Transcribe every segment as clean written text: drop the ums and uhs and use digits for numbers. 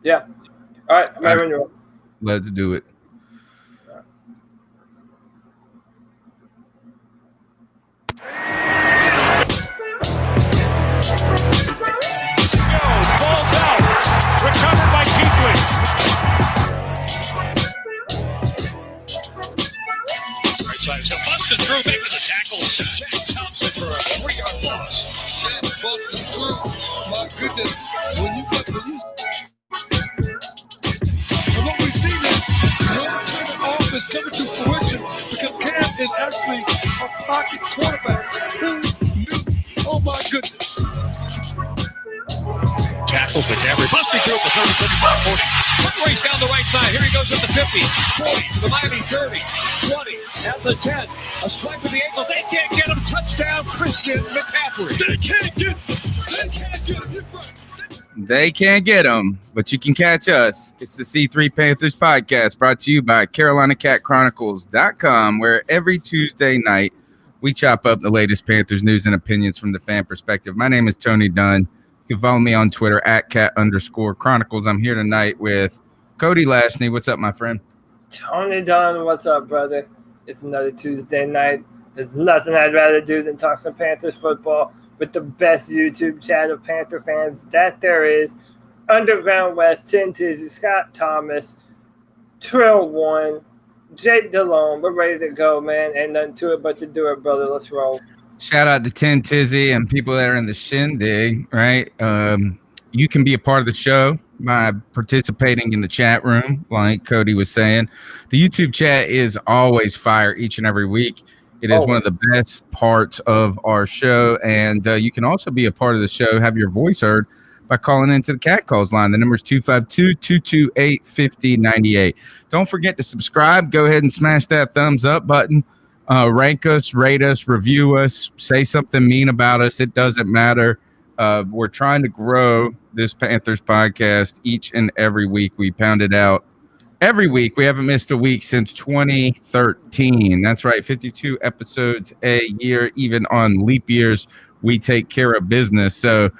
Yeah. All right. I'm ready when you're up. Let's do it. Falls out. Recovered by Keekly. Right side. So busted through, making the tackle. Shaq Thompson for a 3-yard loss. Shaq busted through. My goodness. When you and what we see now, North Carolina offense coming to fruition because Cam is actually a pocket quarterback. Who knew? Oh my goodness. Tackle but never busting through at the 30, 35, 40. Quick race down the right side. Here he goes at the 50, 40 to the Miami 30, 20 at the 10. A swipe with the ankles. They can't get him. Touchdown, Christian McCaffrey. They can't get him. They can't get him. You're right. They can't get them, but you can catch us. It's the C3 Panthers podcast brought to you by CarolinaCatChronicles.com, where every Tuesday night we chop up the latest Panthers news and opinions from the fan perspective. My name is Tony Dunn. You can follow me on Twitter at @cat_chronicles. I'm here tonight with Cody Lashney. What's up, my friend? Tony Dunn, what's up, brother? It's another Tuesday night. There's nothing I'd rather do than talk some Panthers football with the best YouTube chat of Panther fans that there is. Underground West, Tin Tizzy, Scott Thomas, Trill One, Jake DeLone. We're ready to go, man. Ain't nothing to it but to do it, brother. Let's roll. Shout out to Tin Tizzy and people that are in the shindig, right? You can be a part of the show by participating in the chat room, like Cody was saying. The YouTube chat is always fire each and every week. It is one of the best parts of our show, and you can also be a part of the show, have your voice heard by calling into the Cat Calls line. The number is 252-228-5098. Don't forget to subscribe. Go ahead and smash that thumbs up button. Rank us, rate us, review us, say something mean about us. It doesn't matter. We're trying to grow this Panthers podcast each and every week. We pound it out every week. We haven't missed a week since 2013. That's right, 52 episodes a year. Even on leap years, we take care of business. So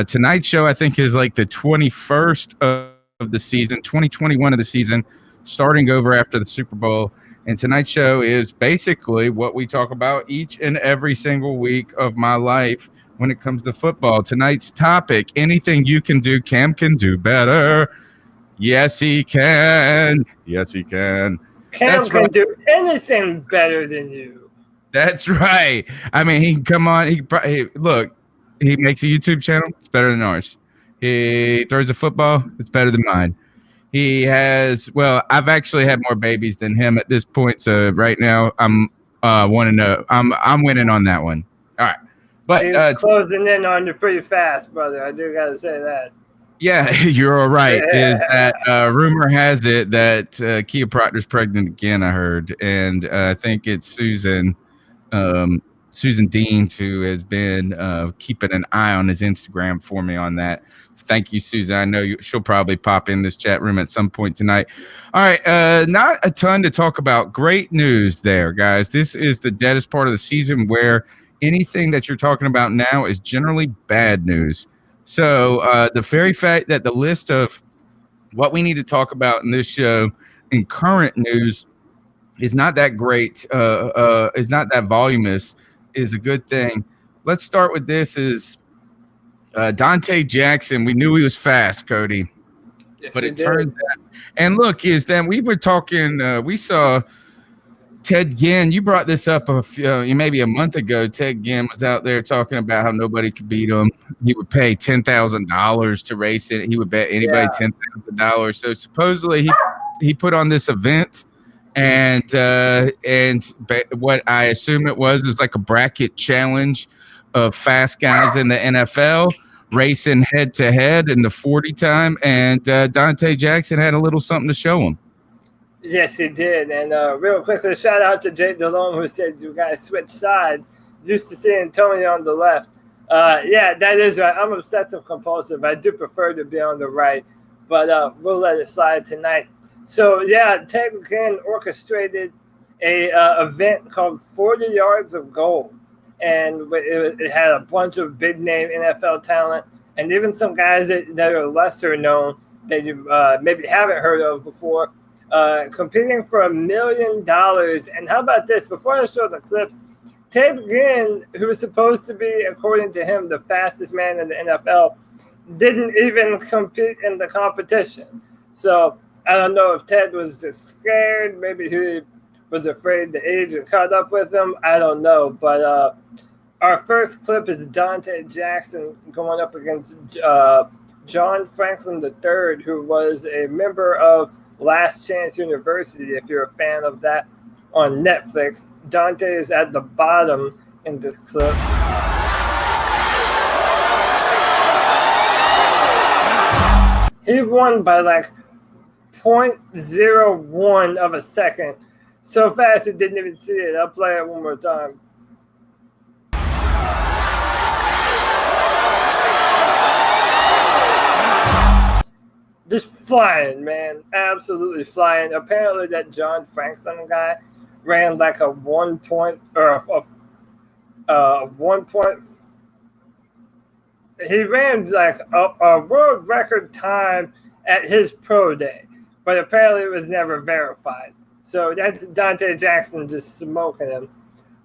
tonight's show, I think, is like the 21st of the season, 2021 of the season, starting over after the Super Bowl. And tonight's show is basically what we talk about each and every single week of my life when it comes to football. Tonight's topic, anything you can do, Cam can do better. Yes, he can. Yes, he can. Cam can do anything better than you. That's right. I mean, he can come on. Look, he makes a YouTube channel. It's better than ours. He throws a football. It's better than mine. He has, I've actually had more babies than him at this point. So right now I'm winning on that one. All right. But he's closing in on you pretty fast, brother. I do got to say that. Yeah, you're all right. Is that rumor has it that Kia Proctor's pregnant again, I heard. And I think it's Susan Dean who has been keeping an eye on his Instagram for me on that. So thank you, Susan. I know she'll probably pop in this chat room at some point tonight. All right, not a ton to talk about. Great news there, guys. This is the deadest part of the season where anything that you're talking about now is generally bad news. So the very fact that the list of what we need to talk about in this show in current news is not that great, is not that voluminous, is a good thing. Let's start with this is Donte Jackson. We knew he was fast, Cody. Yes, but it turns out. And look, is that we were talking, we saw Ted Ginn, you brought this up maybe a month ago. Ted Ginn was out there talking about how nobody could beat him. He would pay $10,000 to race it. He would bet anybody $10,000. So supposedly he put on this event, and what I assume it was like a bracket challenge of fast guys in the NFL racing head to head in the 40 time, and Donte Jackson had a little something to show him. Yes, he did. And real quickly, shout out to Jake DeLone, who said you guys switch sides. Used to seeing Tony on the left. Yeah, that is right. I'm obsessive compulsive. I do prefer to be on the right, but we'll let it slide tonight. So, yeah, Ted Ginn orchestrated a event called 40 Yards of Gold. And it had a bunch of big-name NFL talent and even some guys that are lesser known that you maybe haven't heard of before, competing for $1 million. And how about this? Before I show the clips, Ted Ginn, who was supposed to be, according to him, the fastest man in the NFL, didn't even compete in the competition. So I don't know if Ted was just scared. Maybe he was afraid the age had caught up with him. I don't know. But our first clip is Donte Jackson going up against John Franklin III, who was a member of Last Chance University, if you're a fan of that, on Netflix. Donte is at the bottom in this clip. He won by like 0.01 of a second. So fast you didn't even see it. I'll play it one more time. Just flying, man. Absolutely flying. Apparently that John Franklin guy ran like a 1 point or a 1 point. He ran like a world record time at his pro day, but apparently it was never verified. So that's Donte Jackson just smoking him.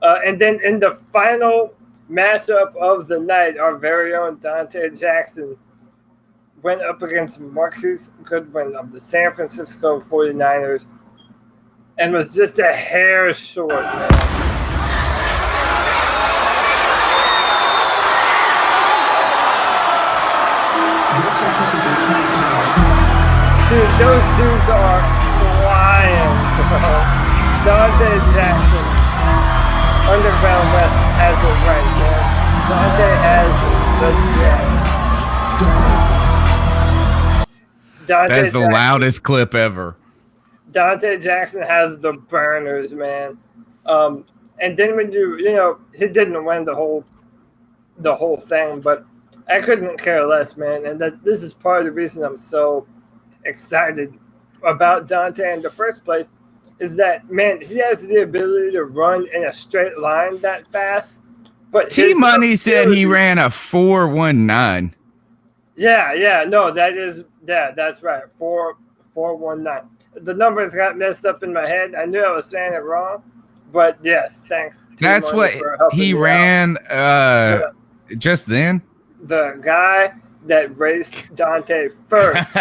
And then in the final matchup of the night, our very own Donte Jackson went up against Marquise Goodwin of the San Francisco 49ers and was just a hair short, man. Dude, those dudes are flying, bro. Donte Jackson, Underground West has it right, man. Donte has the jets. That's the loudest clip ever. Donte Jackson has the burners, man. And then when you know, he didn't win the whole thing, but I couldn't care less, man. And this is part of the reason I'm so excited about Donte in the first place is that, man, he has the ability to run in a straight line that fast. But T-Money said he ran a 4.19. Yeah, no, that's right. 4.19. The numbers got messed up in my head. I knew I was saying it wrong, but yes, thanks. That's what he ran just then. The guy that raced Donte first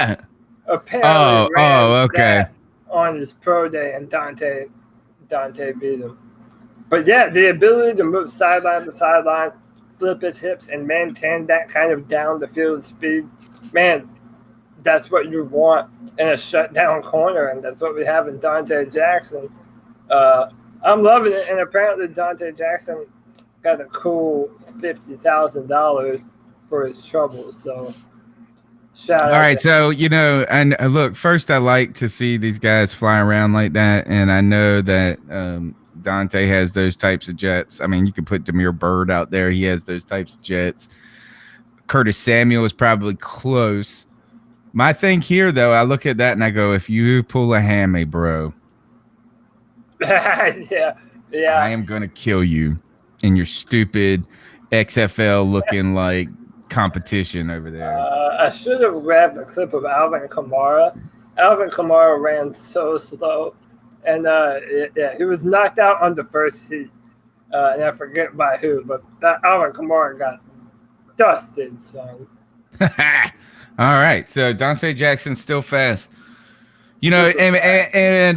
apparently ran okay. on his pro day, and Donte beat him. But yeah, the ability to move sideline to sideline, flip his hips, and maintain that kind of down the field speed, man, that's what you want in a shutdown corner, and that's what we have in Donte Jackson. I'm loving it, and apparently Donte Jackson got a cool $50,000 for his trouble. So shout out. All right, so and look, first I like to see these guys fly around like that, and I know that Donte has those types of jets. I mean, you could put Demir Bird out there; he has those types of jets. Curtis Samuel is probably close. My thing here, though, I look at that and I go, if you pull a hammy, bro, yeah, I am gonna kill you in your stupid XFL looking like competition over there. I should have grabbed a clip of Alvin Kamara. Alvin Kamara ran so slow, and he was knocked out on the first heat, and I forget by who, but that Alvin Kamara got dusted, son. All right, so Donte Jackson's still fast. And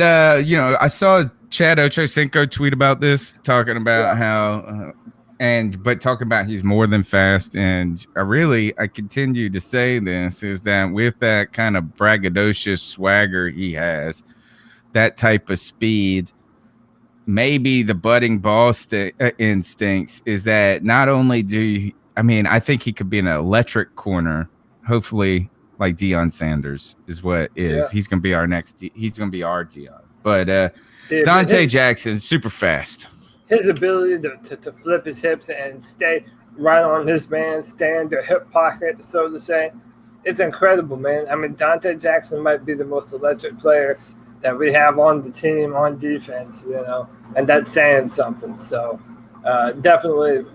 I saw Chad Ochocinco tweet about this, talking about how talking about he's more than fast. And I continue to say this is that with that kind of braggadocious swagger he has, that type of speed, maybe the budding ball instincts is that not only I think he could be an electric corner, hopefully like Deion Sanders is what is. Yeah. He's going to be our he's going to be our Deion. But Donte Jackson, super fast. His ability to flip his hips and stay right on his man, stay in the hip pocket, so to say, it's incredible, man. I mean, Donte Jackson might be the most electric player that we have on the team on defense, and that's saying something. So definitely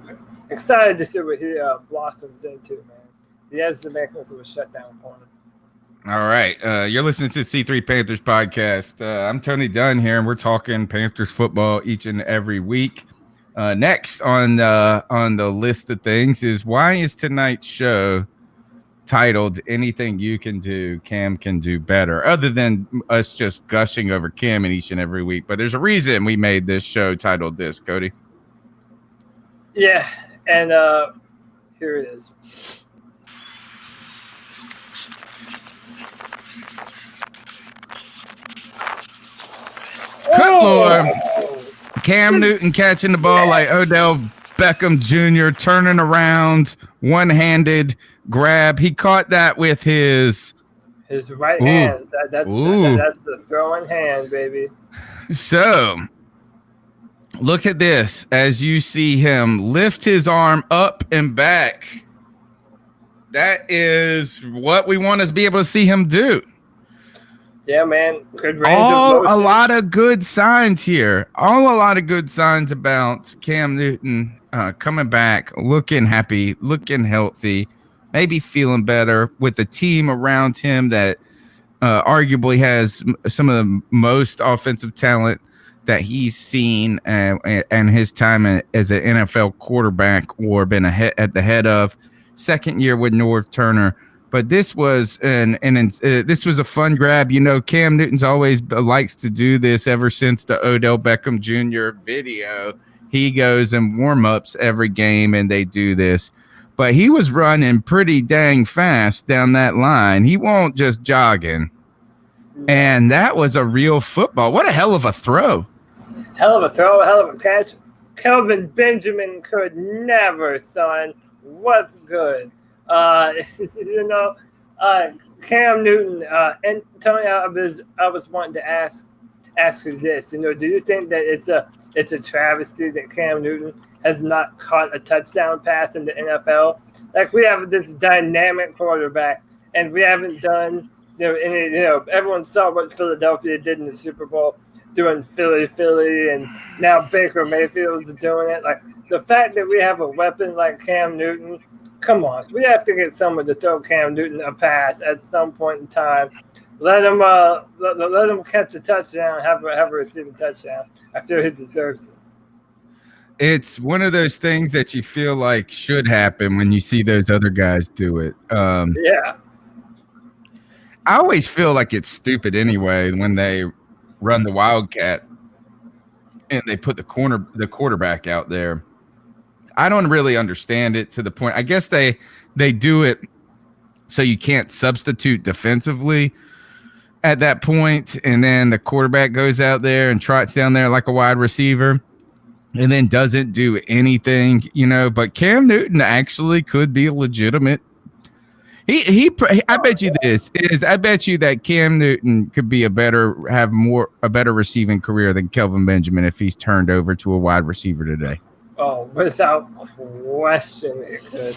excited to see what he blossoms into, man. He has the makings of a shutdown corner. All right. You're listening to C3 Panthers podcast. I'm Tony Dunn here, and we're talking Panthers football each and every week. Next on the list of things is, why is tonight's show titled "Anything You Can Do, Cam Can Do Better," other than us just gushing over Cam in each and every week. But there's a reason we made this show titled this, Cody. Yeah, and here it is. Good Lord. Cam Newton catching the ball like Odell Beckham Jr., turning around, one-handed grab. He caught that with his right hand. That's the throwing hand, baby. So, look at this as you see him lift his arm up and back. That is what we want to be able to see him do. Yeah, man. Good range of motion. A lot of good signs here. A lot of good signs about Cam Newton coming back, looking happy, looking healthy, maybe feeling better with a team around him that arguably has some of the most offensive talent that he's seen and his time as an NFL quarterback or been at the head of. Second year with North Turner. But this was this was a fun grab. You know, Cam Newton's always likes to do this ever since the Odell Beckham Jr. video. He goes in warm-ups every game, and they do this. But he was running pretty dang fast down that line. He won't just jogging. And that was a real football. What a hell of a throw. Hell of a throw, hell of a catch. Kelvin Benjamin could never, son. What's good? You know, Cam Newton, and Tony, I was wanting to ask you this. You know, do you think that it's a travesty that Cam Newton has not caught a touchdown pass in the NFL? Like, we have this dynamic quarterback, and we haven't done, everyone saw what Philadelphia did in the Super Bowl, doing Philly, and now Baker Mayfield's doing it. Like, the fact that we have a weapon like Cam Newton, come on, we have to get someone to throw Cam Newton a pass at some point in time. Let him catch a touchdown, have a receiving touchdown. I feel he deserves it. It's one of those things that you feel like should happen when you see those other guys do it. Yeah. I always feel like it's stupid anyway when they run the Wildcat and they put the quarterback out there. I don't really understand it to the point. I guess they do it so you can't substitute defensively at that point, and then the quarterback goes out there and trots down there like a wide receiver and then doesn't do anything, but Cam Newton actually could be legitimate. I bet you that Cam Newton could be a better receiving career than Kelvin Benjamin if he's turned over to a wide receiver today. Oh, without question, it could.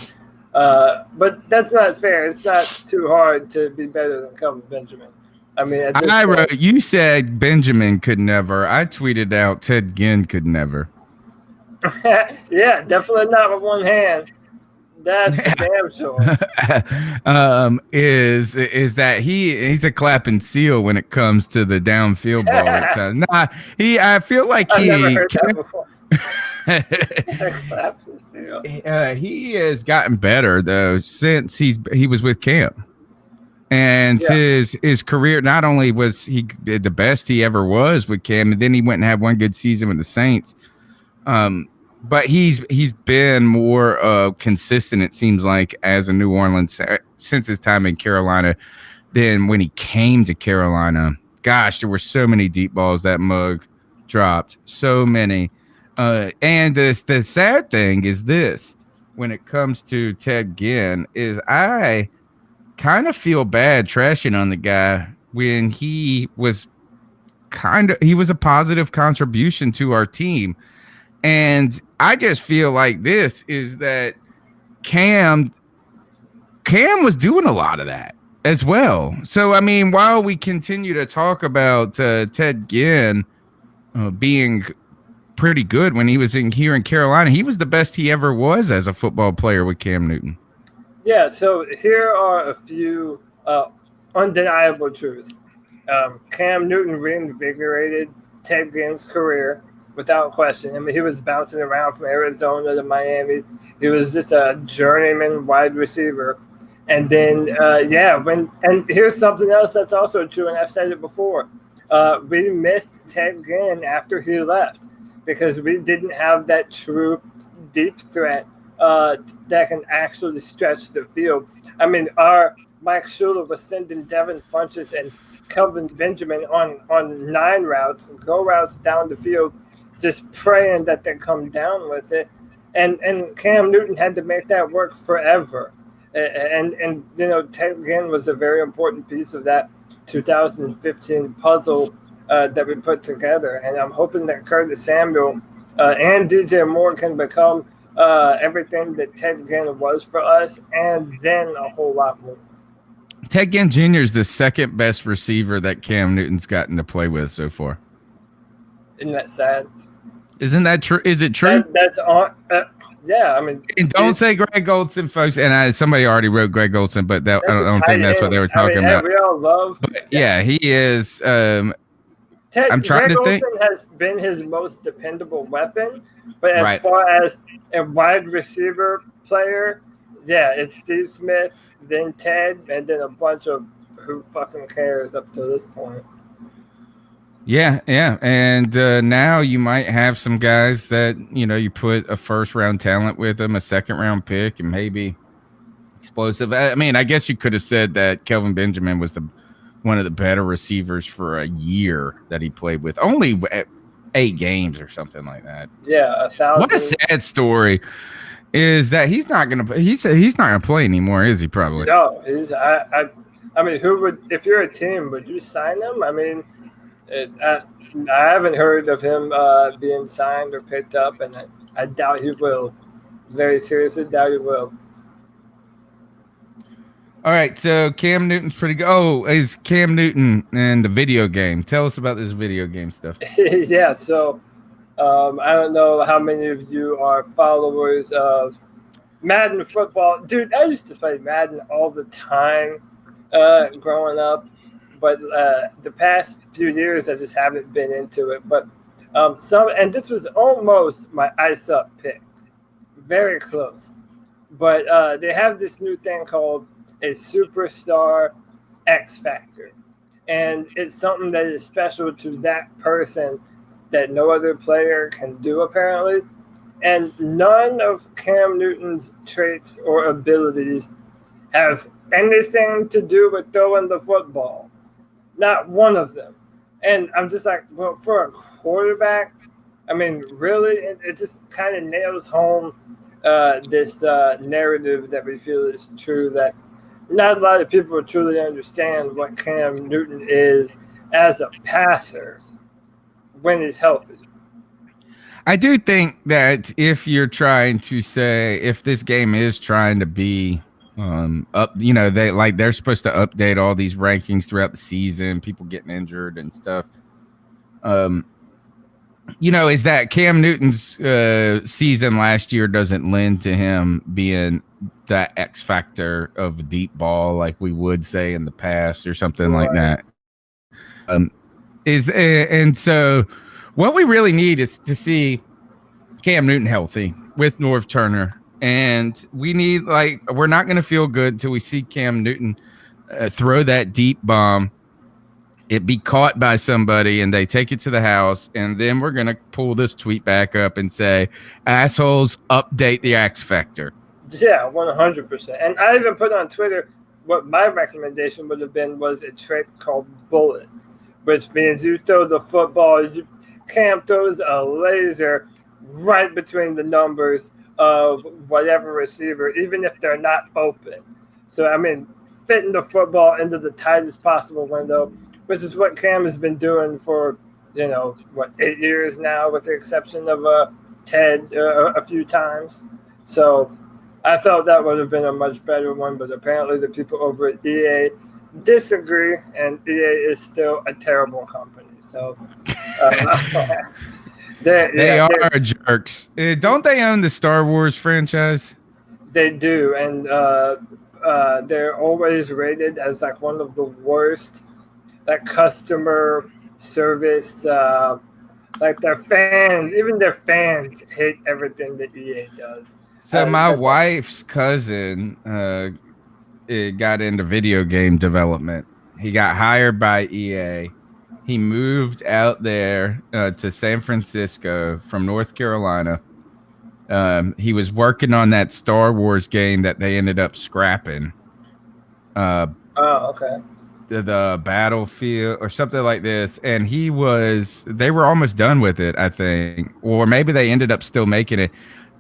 But that's not fair. It's not too hard to be better than Kelvin Benjamin. I mean, you said Benjamin could never. I tweeted out Ted Ginn could never. Yeah, definitely not with one hand. That's for damn sure. Is that he's a clapping seal when it comes to the downfield ball at times. I feel like I've never heard that before. He has gotten better though since he was with Cam, and his career, not only was he the best he ever was with Cam, and then he went and had one good season with the Saints, but he's been more consistent, it seems like, as a New Orleans since his time in Carolina than when he came to Carolina. Gosh, there were so many deep balls that mug dropped, so many. And the sad thing is this, when it comes to Ted Ginn, is I kind of feel bad trashing on the guy when he was a positive contribution to our team. And I just feel like this is that Cam was doing a lot of that as well. So, I mean, while we continue to talk about Ted Ginn being pretty good when he was here in Carolina, he was the best he ever was as a football player with Cam Newton. Yeah, so here are a few undeniable truth. Cam Newton reinvigorated Ted Ginn's career without question. I mean, he was bouncing around from Arizona to Miami. He was just a journeyman wide receiver. And then, and here's something else that's also true, and I've said it before. We missed Ted Ginn after he left because we didn't have that true deep threat that can actually stretch the field. I mean, our Mike Shula was sending Devin Funchess and Kelvin Benjamin on 9 routes, go routes down the field, just praying that they come down with it. And Cam Newton had to make that work forever. And Ted Ginn was a very important piece of that 2015 puzzle that we put together. And I'm hoping that Curtis Samuel and DJ Moore can become everything that Ted Ginn was for us, and then a whole lot more. Ted Ginn Jr. is the second best receiver that Cam Newton's gotten to play with so far. Isn't that sad? Isn't that true? Is it true? That's on. Yeah, I mean, and don't say Greg Goldson, folks. And somebody already wrote Greg Goldson, but I don't think that's what they were talking about. We all love. But yeah, he is. I'm trying to think. Goldson has been his most dependable weapon, but as far as a wide receiver player, yeah, it's Steve Smith, then Ted, and then a bunch of who fucking cares up to this point. Yeah, and now you might have some guys that you put a first-round talent with them, a second-round pick, and maybe explosive. I mean, I guess you could have said that Kelvin Benjamin was one of the better receivers for a year that he played with, only 8 games or something like that. Yeah, 1,000. What a sad story is that he's not gonna play anymore, is he? Probably no. I mean, who would, if you're a team, would you sign him? I mean. I haven't heard of him being signed or picked up, and I doubt he will. Very seriously, doubt he will. All right, so Cam Newton's pretty good. Oh, is Cam Newton in the video game? Tell us about this video game stuff. Yeah, so I don't know how many of you are followers of Madden football. Dude, I used to play Madden all the time growing up. But the past few years, I just haven't been into it. But and this was almost my ice up pick, very close. But they have this new thing called a Superstar X Factor, and it's something that is special to that person that no other player can do apparently. And none of Cam Newton's traits or abilities have anything to do with throwing the football. Not one of them. And I'm just like, well, for a quarterback, I mean, really, it just kind of nails home this narrative that we feel is true, that not a lot of people truly understand what Cam Newton is as a passer when he's healthy. I do think that if you're trying to say, if this game is trying to be they're supposed to update all these rankings throughout the season, people getting injured and stuff. Is that Cam Newton's season last year doesn't lend to him being that X factor of a deep ball like we would say in the past or something like that. And so what we really need is to see Cam Newton healthy with Norv Turner. And we need, we're not going to feel good until we see Cam Newton throw that deep bomb, it be caught by somebody, and they take it to the house. And then we're going to pull this tweet back up and say, assholes, update the X Factor. Yeah, 100%. And I even put on Twitter what my recommendation would have been was a trait called bullet, which means you throw the football, Cam throws a laser right between the numbers of whatever receiver, even if they're not open. So, I mean, fitting the football into the tightest possible window, which is what Cam has been doing for, 8 years now, with the exception of Ted a few times. So I felt that would have been a much better one, but apparently the people over at EA disagree, and EA is still a terrible company. So they are jerks. Don't they own the Star Wars franchise? They do, and they're always rated as like one of the worst, like customer service. Like even their fans hate everything that EA does. So my wife's cousin got into video game development. He got hired by EA. He moved out there to San Francisco from North Carolina. He was working on that Star Wars game that they ended up scrapping. Okay. The Battlefield or something like this, and they were almost done with it, I think, or maybe they ended up still making it.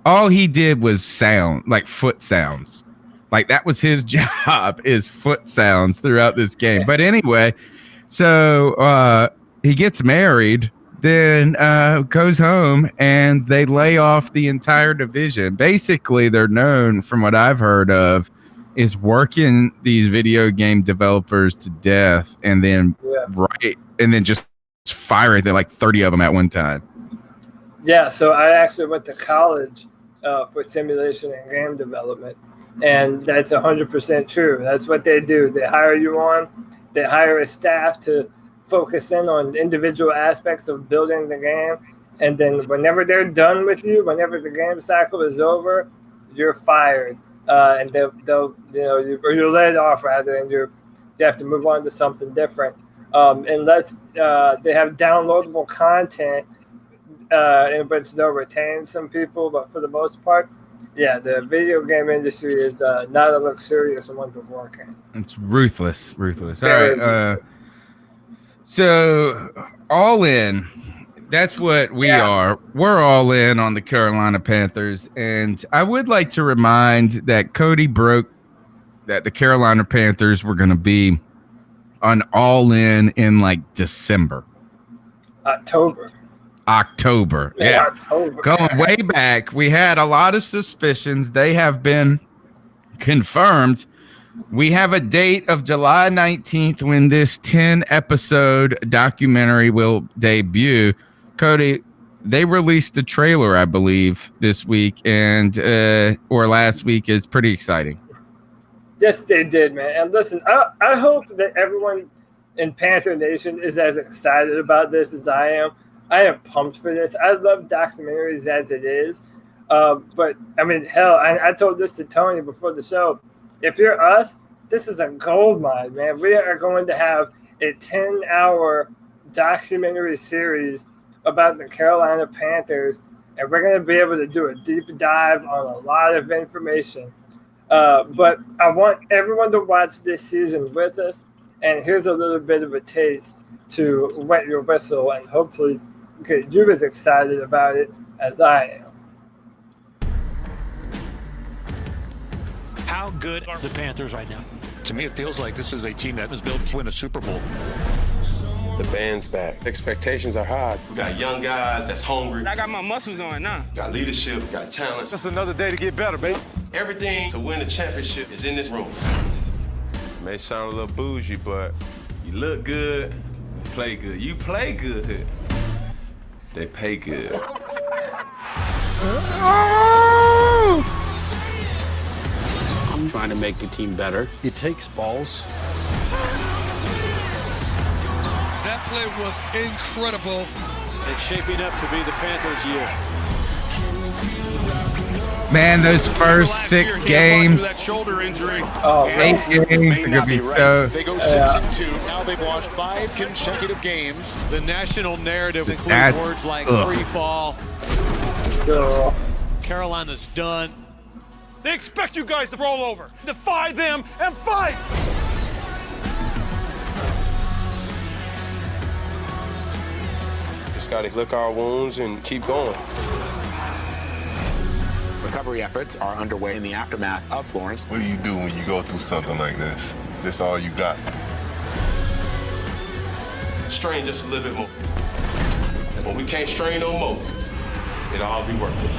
All he did was sound, like foot sounds. Like that was his job, is foot sounds throughout this game. But anyway, so he gets married, then goes home, and they lay off the entire division. Basically, they're known, from what I've heard of, is working these video game developers to death, and then just firing like 30 of them at one time. Yeah, so I actually went to college for simulation and game development, and that's 100% true. That's what they do. They hire you on. They hire a staff to focus in on individual aspects of building the game, and then whenever they're done with you, whenever the game cycle is over, you're fired. And they'll or you're laid off rather, and you have to move on to something different, unless they have downloadable content in which they'll retain some people. But for the most part, yeah, the video game industry is not a luxurious one to work in. It's ruthless. All right, so All In. That's what we are. We're all in on the Carolina Panthers. And I would like to remind that Cody broke that the Carolina Panthers were going to be on All In like December. October. Yeah. October. Going way back, we had a lot of suspicions. They have been confirmed. We have a date of July 19th when this 10-episode documentary will debut. Cody, they released a trailer, I believe, this week or last week. It's pretty exciting. Yes, they did, man. And listen, I hope that everyone in Panther Nation is as excited about this as I am. I am pumped for this. I love documentaries as it is. But, I mean, hell, I told this to Tony before the show. If you're us, this is a gold mine, man. We are going to have a 10-hour documentary series about the Carolina Panthers, and we're going to be able to do a deep dive on a lot of information. But I want everyone to watch this season with us, and here's a little bit of a taste to wet your whistle and hopefully get you as excited about it as I am. How good are the Panthers right now? To me, it feels like this is a team that was built to win a Super Bowl. The band's back. Expectations are high. We got young guys that's hungry. I got my muscles on now. Got leadership, got talent. That's another day to get better, baby. Everything to win a championship is in this room. May sound a little bougie, but you look good, you play good. You play good, they pay good. I'm trying to make the team better. It takes balls. That play was incredible. It's shaping up to be the Panthers' year. Man, those first 6 games, That shoulder injury. 8 games are going to be so... They go 6-2. Now they've lost 5 consecutive games. The national narrative includes words like free fall. Carolina's done. They expect you guys to roll over, defy them, and fight. Just got to lick our wounds and keep going. Recovery efforts are underway in the aftermath of Florence. What do you do when you go through something like this? This all you got? Strain just a little bit more. And when we can't strain no more, it'll all be worth it.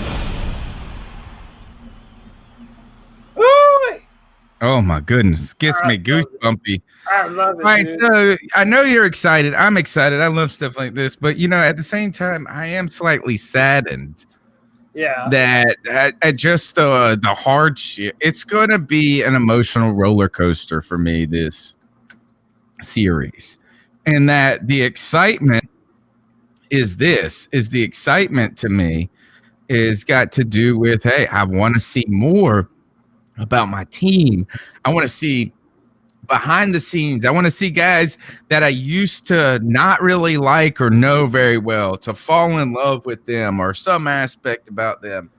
Oh my goodness, gets me goosebumpy. I love it, Right, dude. so I know you're excited. I'm excited. I love stuff like this, but at the same time, I am slightly saddened Yeah. That at just the hardship. It's going to be an emotional roller coaster for me this series, and that the excitement is the excitement to me is got to do with, hey, I want to see more about my team. I want to see behind the scenes. I want to see guys that I used to not really like or know very well, to fall in love with them or some aspect about them.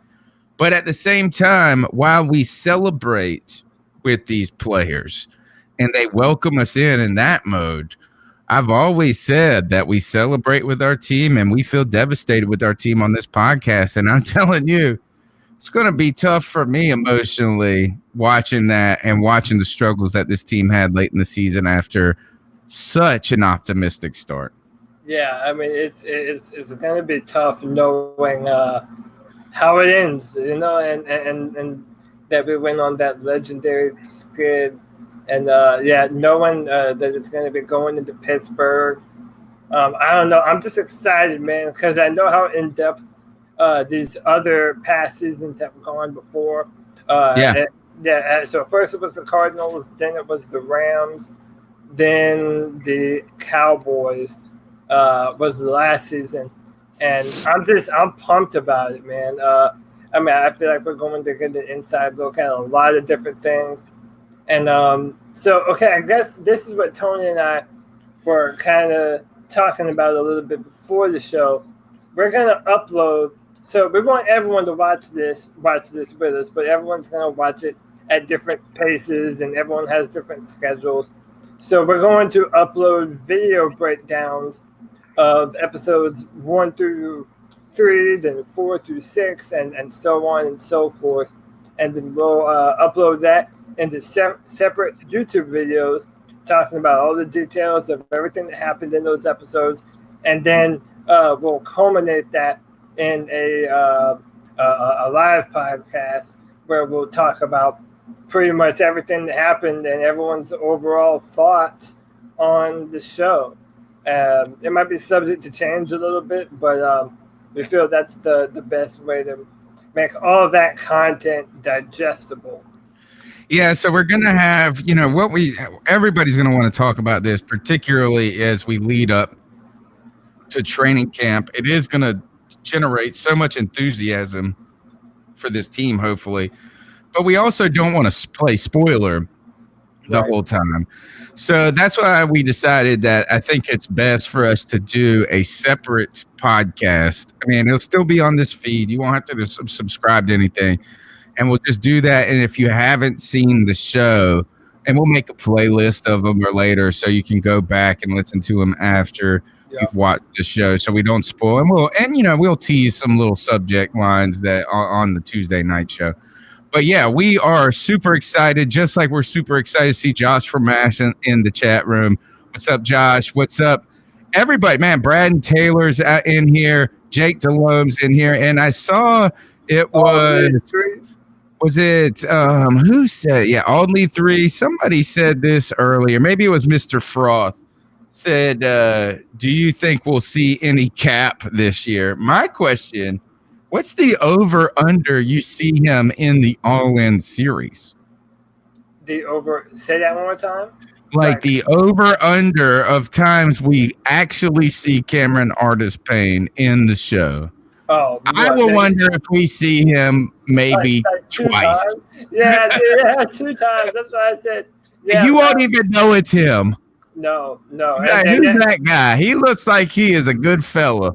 But at the same time, while we celebrate with these players and they welcome us in that mode, I've always said that we celebrate with our team and we feel devastated with our team on this podcast. And I'm telling you, it's going to be tough for me emotionally watching that and watching the struggles that this team had late in the season after such an optimistic start. Yeah, I mean, it's going to be tough knowing how it ends, and that we went on that legendary skid, and knowing that it's going to be going into Pittsburgh. I don't know. I'm just excited, man, because I know how in depth these other past seasons have gone before. So first it was the Cardinals, then it was the Rams, then the Cowboys was the last season. And I'm pumped about it, man. I mean, I feel like we're going to get an inside look at a lot of different things. And I guess this is what Tony and I were kind of talking about a little bit before the show. We're going to upload. So we want everyone to watch this with us, but everyone's going to watch it at different paces and everyone has different schedules. So we're going to upload video breakdowns of episodes 1 through 3, then 4 through 6, and so on and so forth. And then we'll upload that into separate YouTube videos talking about all the details of everything that happened in those episodes. And then we'll culminate that in a live podcast where we'll talk about pretty much everything that happened and everyone's overall thoughts on the show. It might be subject to change a little bit, but we feel that's the best way to make all of that content digestible. Yeah, so we're going to have, everybody's going to want to talk about this, particularly as we lead up to training camp. It is going to generate so much enthusiasm for this team, hopefully. But we also don't want to play spoiler the whole time. So that's why we decided that I think it's best for us to do a separate podcast. I mean, it'll still be on this feed. You won't have to subscribe to anything. And we'll just do that. And if you haven't seen the show, and we'll make a playlist of them or later so you can go back and listen to them after you've watched the show so we don't spoil. And we'll tease some little subject lines that are on the Tuesday night show. But yeah, we are super excited, just like we're super excited to see Josh from MASH in the chat room. What's up, Josh? What's up, everybody? Man, Brad and Taylor's in here. Jake DeLome's in here. And I saw it was it who said, only 3. Somebody said this earlier. Maybe it was Mr. Froth. Said, do you think we'll see any Cap this year? My question, what's the over-under you see him in the All-In series? Say that one more time? Like the over-under of times we actually see Cameron Artis-Payne in the show. Oh, I will wonder if we see him maybe like twice. Times? Yeah, 2 times. That's what I said. Yeah, you won't even know it's him. No. Yeah, who's that guy? He looks like he is a good fella.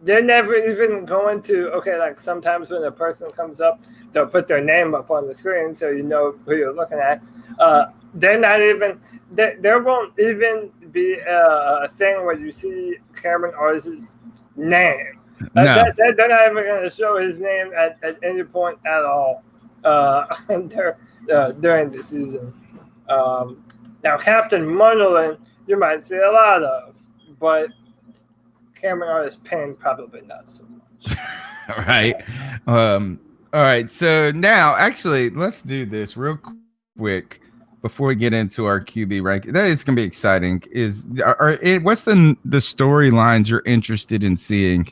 They're never even going to, like sometimes when a person comes up, they'll put their name up on the screen so you know who you're looking at. They're not even, there won't even be a thing where you see Cameron Artis' name. No. They're not even going to show his name at any point at all during the season. Now, Captain Munderland, you might see a lot of, but Cameron Artis-Payne probably not so much. All right. All right. So now, actually, let's do this real quick before we get into our QB ranking. That is going to be exciting. What's the storylines you're interested in seeing?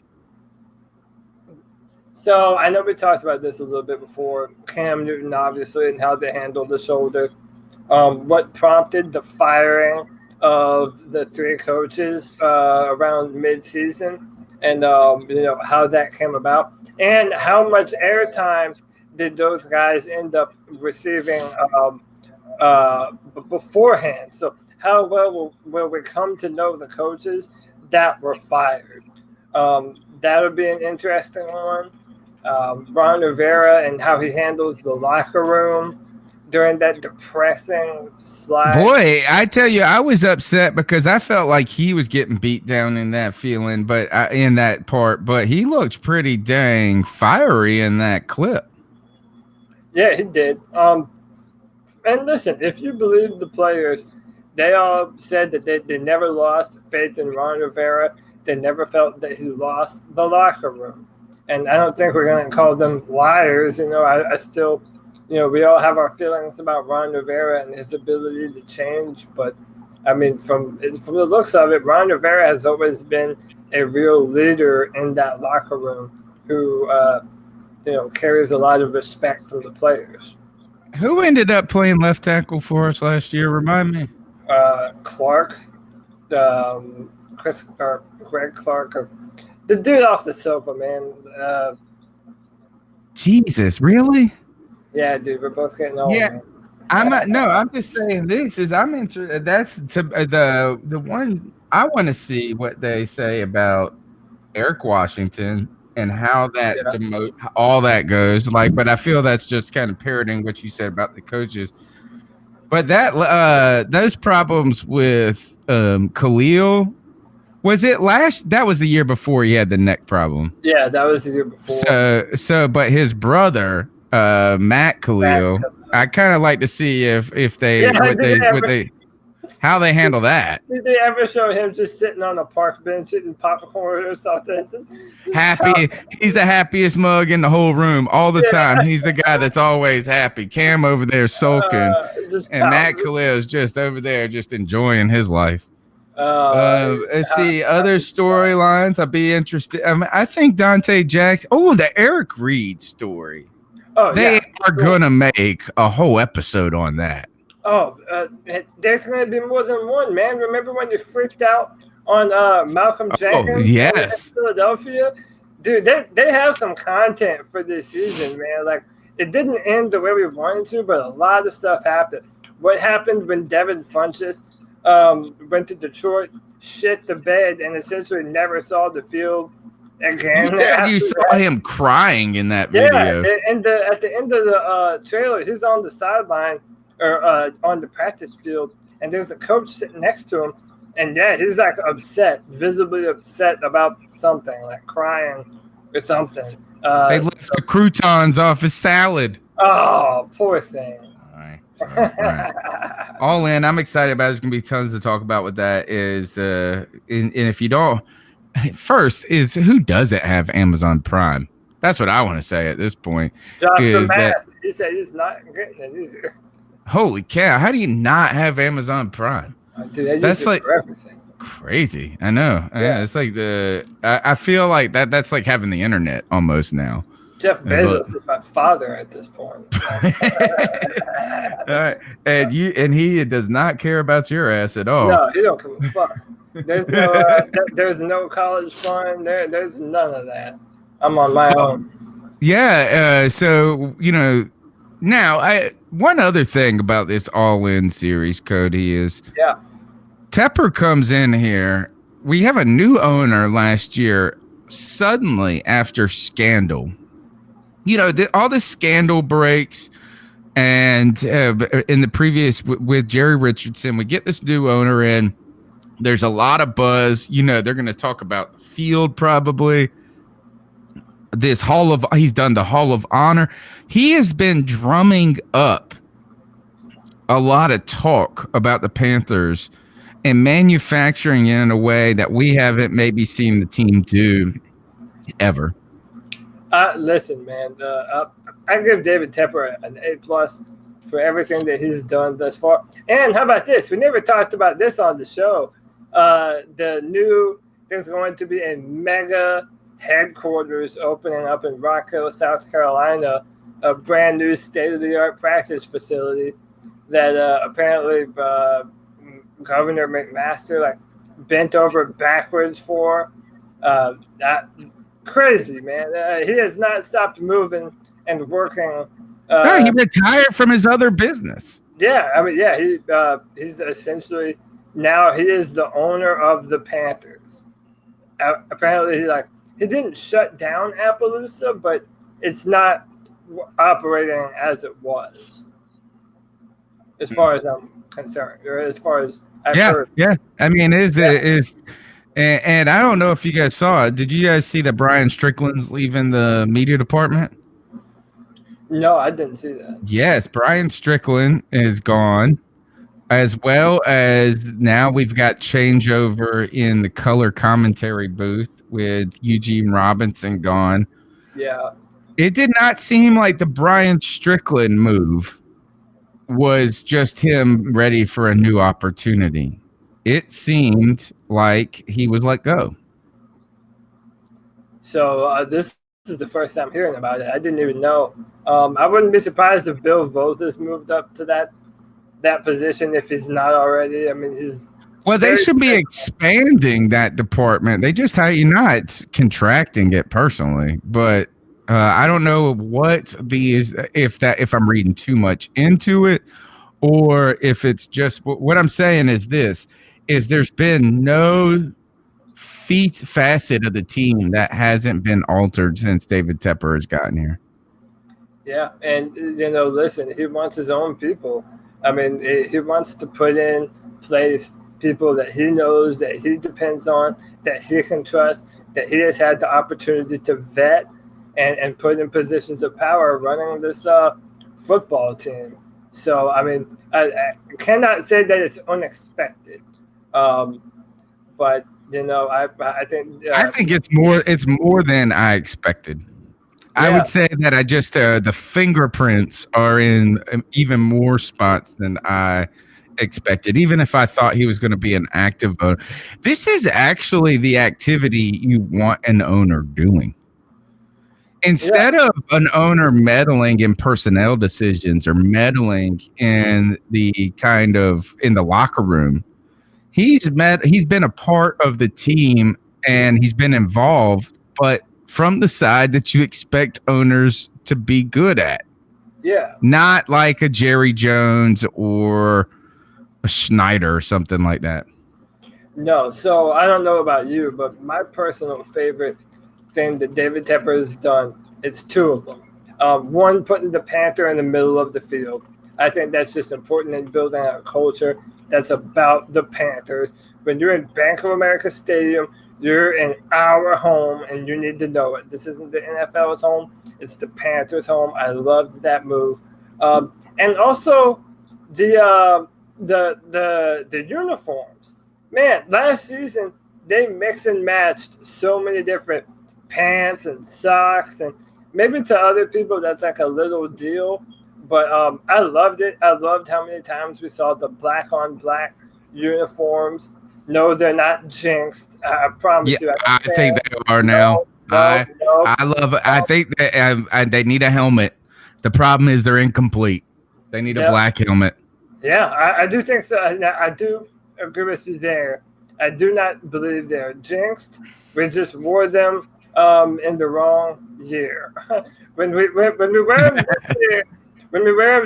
So I know we talked about this a little bit before. Cam Newton, obviously, and how they handled the shoulder. What prompted the firing of the three coaches around mid-season, and how that came about, and how much airtime did those guys end up receiving beforehand? So how well will we come to know the coaches that were fired? That would be an interesting one. Ron Rivera and how he handles the locker room during that depressing slide. Boy, I tell you, I was upset because I felt like he was getting beat down in that feeling, but in that part, but he looked pretty dang fiery in that clip. Yeah, he did. And listen, if you believe the players, they all said that they never lost faith in Ron Rivera. They never felt that he lost the locker room. And I don't think we're going to call them liars. I still, we all have our feelings about Ron Rivera and his ability to change. But, I mean, from the looks of it, Ron Rivera has always been a real leader in that locker room who, carries a lot of respect from the players. Who ended up playing left tackle for us last year? Remind me. Clark, Greg Clark, the dude off the sofa, man. Jesus, really? Yeah, dude, we're both getting old. Yeah, man. I'm just saying this is I'm interested. That's the one I want to see what they say about Eric Washington and how that all that goes. Like, but I feel that's just kind of parroting what you said about the coaches. But that those problems with Khalil, was it that was the year before he had the neck problem. Yeah, that was the year before. So but his brother, Matt Khalil, I kind of like to see if they how they handle that. Did they ever show him just sitting on a park bench eating popcorn or something? Just happy. He's the happiest mug in the whole room all the time. He's the guy that's always happy. Cam over there sulking, and Matt Khalil is just over there just enjoying his life. Let's see other storylines. I'd be interested. I think Donte Jackson. Oh, the Eric Reed story. They are gonna make a whole episode on that. There's going to be more than one, man. Remember when you freaked out on Malcolm Jenkins in Philadelphia? Dude, they have some content for this season, man. Like, it didn't end the way we wanted to, but a lot of stuff happened. What happened when Devin Funchess went to Detroit, shit the bed, and essentially never saw the field again? You saw him crying in that video. Yeah, and at the end of the trailer, he's on the sideline, or on the practice field, and there's a coach sitting next to him, and he's like upset, visibly upset about something, like crying or something. They left the croutons off his salad. Oh, poor thing. All right. All in. I'm excited about it. There's gonna be tons to talk about with that. And if you don't, first is who doesn't have Amazon Prime? That's what I want to say at this point. Josh from Mass, he said he's not getting it either. Holy cow! How do you not have Amazon Prime? Dude, that's like for everything. Crazy. I know. Yeah, it's like I feel like that's like having the internet almost now. Jeff Bezos is my father at this point. All right, and he does not care about your ass at all. No, he don't give a fuck. There's no college fund. There's none of that. I'm on my own. Yeah. So now one other thing about this All-In series, Cody, is Tepper comes in here. We have a new owner last year. Suddenly, after scandal, all the scandal breaks, and in the previous with Jerry Richardson, we get this new owner in. There's a lot of buzz. They're going to talk about the field probably. He's done the Hall of Honor. He has been drumming up a lot of talk about the Panthers and manufacturing it in a way that we haven't maybe seen the team do ever. Listen, man, I give David Tepper an A+ for everything that he's done thus far. And how about this? We never talked about this on the show. There's going to be a mega headquarters opening up in Rock Hill, South Carolina, a brand new state-of-the-art practice facility that apparently Governor McMaster bent over backwards for. That crazy, man. He has not stopped moving and working. He retired from his other business. Yeah, I mean, yeah, he's essentially now he is the owner of the Panthers. Apparently, he didn't shut down Appaloosa, but it's not operating as it was, as far as I'm concerned, or as far as I've heard. Yeah. I mean, and I don't know if you guys saw it. Did you guys see that Brian Strickland's leaving the media department? No, I didn't see that. Yes, Brian Strickland is gone, as well as now we've got changeover in the color commentary booth with Eugene Robinson gone. Yeah. It did not seem like the Brian Strickland move was just him ready for a new opportunity. It seemed like he was let go. So this is the first time hearing about it. I didn't even know. I wouldn't be surprised if Bill Vothis moved up to that position if he's not already. I mean, they should be expanding that department. They just not contracting it personally, but I don't know what if I'm reading too much into it, or if it's just what I'm saying is there's been no facet of the team that hasn't been altered since David Tepper has gotten here. Yeah, and listen, he wants his own people. I mean, he wants to put in place people that he knows, that he depends on, that he can trust, that he has had the opportunity to vet and put in positions of power running this football team. So, I mean, I cannot say that it's unexpected, but I think it's more than I expected. Yeah. I would say that I just the fingerprints are in even more spots than I expected, even if I thought he was going to be an active owner. This is actually the activity you want an owner doing. Instead of an owner meddling in personnel decisions or meddling in the in the locker room, he's been a part of the team and he's been involved, but from the side that you expect owners to be good at. Yeah. Not like a Jerry Jones or a Schneider or something like that. No. So I don't know about you, but my personal favorite thing that David Tepper has done, it's two of them. One, putting the Panther in the middle of the field. I think that's just important in building a culture that's about the Panthers. When you're in Bank of America Stadium, you're in our home, and you need to know it. This isn't the NFL's home; it's the Panthers' home. I loved that move, and also the uniforms. Man, last season they mixed and matched so many different pants and socks, and maybe to other people that's like a little deal, but I loved it. I loved how many times we saw the black on black uniforms. No, they're not jinxed. I promise you. I think they are now. I love it. I think that they need a helmet. The problem is they're incomplete. They need a black helmet. Yeah, I do think so. I do agree with you there. I do not believe they're jinxed. We just wore them in the wrong year. when we wear them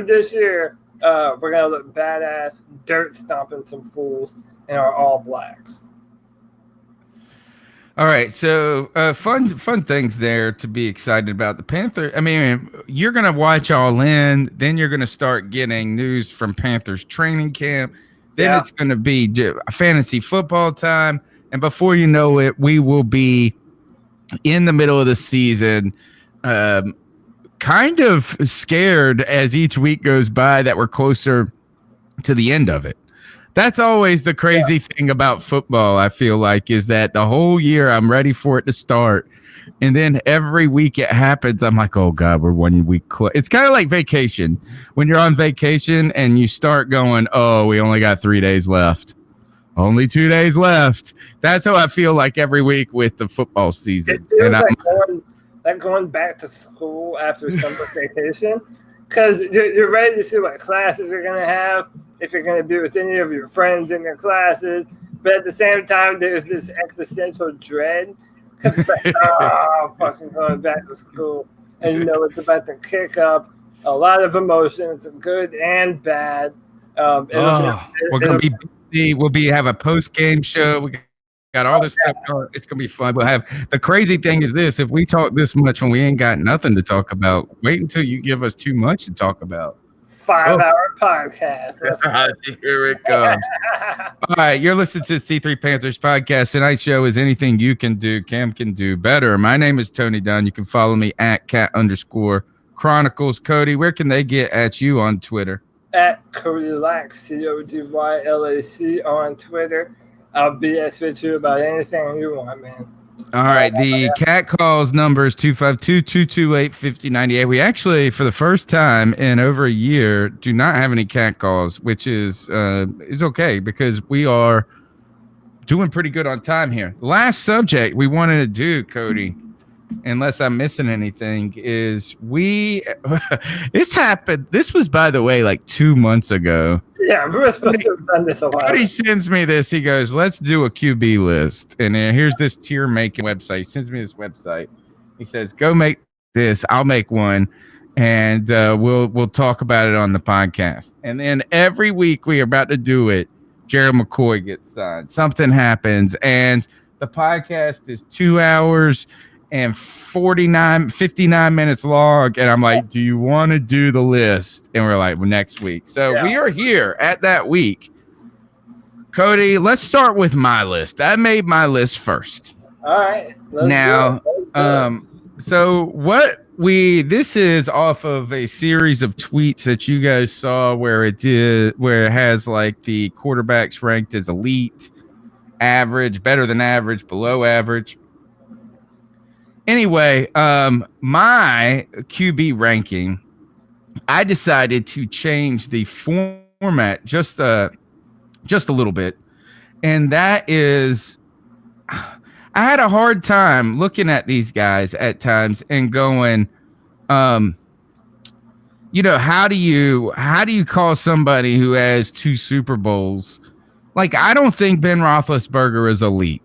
this year, we're gonna look badass, dirt stomping some fools in our all blacks. All right, so fun things there to be excited about. The Panther. I mean, you're gonna watch All-In, then you're gonna start getting news from Panthers training camp. Then it's gonna be fantasy football time, and before you know it, we will be in the middle of the season. Kind of scared as each week goes by that we're closer to the end of it. That's always the crazy thing about football, I feel like, is that the whole year I'm ready for it to start. And then every week it happens, I'm like, oh, God, we're 1 week close. It's kind of like vacation. When you're on vacation and you start going, oh, we only got 3 days left. Only 2 days left. That's how I feel like every week with the football season. It feels like going back to school after summer vacation, because you're ready to see what classes you're going to have, if you're going to be with any of your friends in your classes. But at the same time, there's this existential dread, because it's like, oh, fucking going back to school. And you know it's about to kick up a lot of emotions, good and bad. We're going to be busy. We'll have a post-game show. We got all this stuff going. It's going to be fun. We'll have the crazy thing is this: if we talk this much when we ain't got nothing to talk about, wait until you give us too much to talk about. 5-hour podcast. Here it comes. All right, you're listening to the C3 Panthers podcast. Tonight's show is anything you can do, Cam can do better. My name is Tony Dunn. You can follow me at @cat_Chronicles. Cody, where can they get at you on Twitter? At Codylac, CODYLAC on Twitter. I'll BS with you about anything you want, man. All right, the cat calls number is 252-228-5098. We actually, for the first time in over a year, do not have any cat calls, which is okay because we are doing pretty good on time here. The last subject we wanted to do, Cody, unless I'm missing anything, is this happened. This was, by the way, like 2 months ago. Yeah, we were supposed to have done this a while. He sends me this. He goes, let's do a QB list. And here's this tier making website. He sends me this website. He says, go make this. I'll make one. And we'll talk about it on the podcast. And then every week we are about to do it, Gerald McCoy gets signed. Something happens. And the podcast is 2 hours and 59 minutes long, and I'm like, do you want to do the list? And we're like, well, next week. So we are here at that week. Cody, let's start with my list. I made my list first. All right. So this is off of a series of tweets that you guys saw where it has like the quarterbacks ranked as elite, average, better than average, below average. Anyway, my QB ranking, I decided to change the format just a little bit. And that is, I had a hard time looking at these guys at times and going, how do you call somebody who has 2 Super Bowls? Like, I don't think Ben Roethlisberger is elite.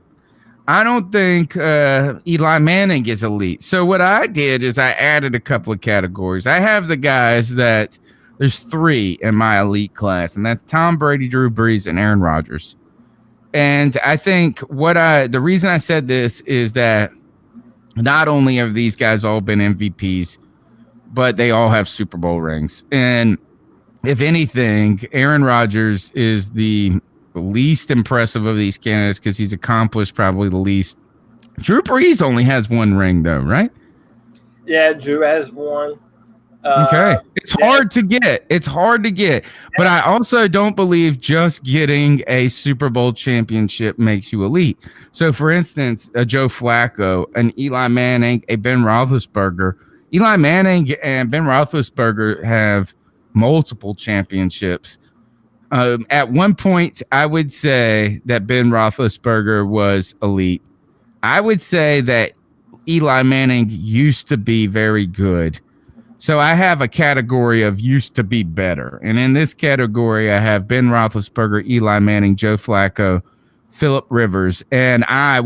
I don't think Eli Manning is elite. So what I did is I added a couple of categories. I have the guys that there's 3 in my elite class, and that's Tom Brady, Drew Brees, and Aaron Rodgers. And I think the reason I said this is that not only have these guys all been MVPs, but they all have Super Bowl rings. And if anything, Aaron Rodgers is the least impressive of these candidates because he's accomplished probably the least. Drew Brees only has 1 ring, though, right? Yeah, Drew has 1. Okay. It's hard to get. But I also don't believe just getting a Super Bowl championship makes you elite. So, for instance, a Joe Flacco, an Eli Manning, a Ben Roethlisberger. Eli Manning and Ben Roethlisberger have multiple championships. At one point, I would say that Ben Roethlisberger was elite. I would say that Eli Manning used to be very good. So I have a category of used to be better. And in this category, I have Ben Roethlisberger, Eli Manning, Joe Flacco, Phillip Rivers. And I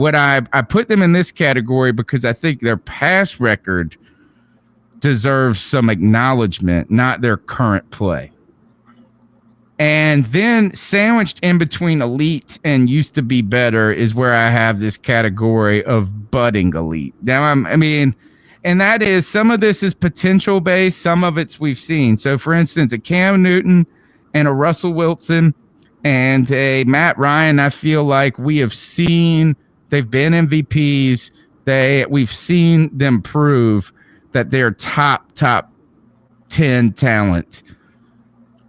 put them in this category because I think their past record deserves some acknowledgement, not their current play. And then sandwiched in between elite and used to be better is where I have this category of budding elite. Now, and that is, some of this is potential based, some of it's we've seen. So, for instance, a Cam Newton and a Russell Wilson and a Matt Ryan, I feel like we have seen they've been MVPs. We've seen them prove that they're top 10 talent.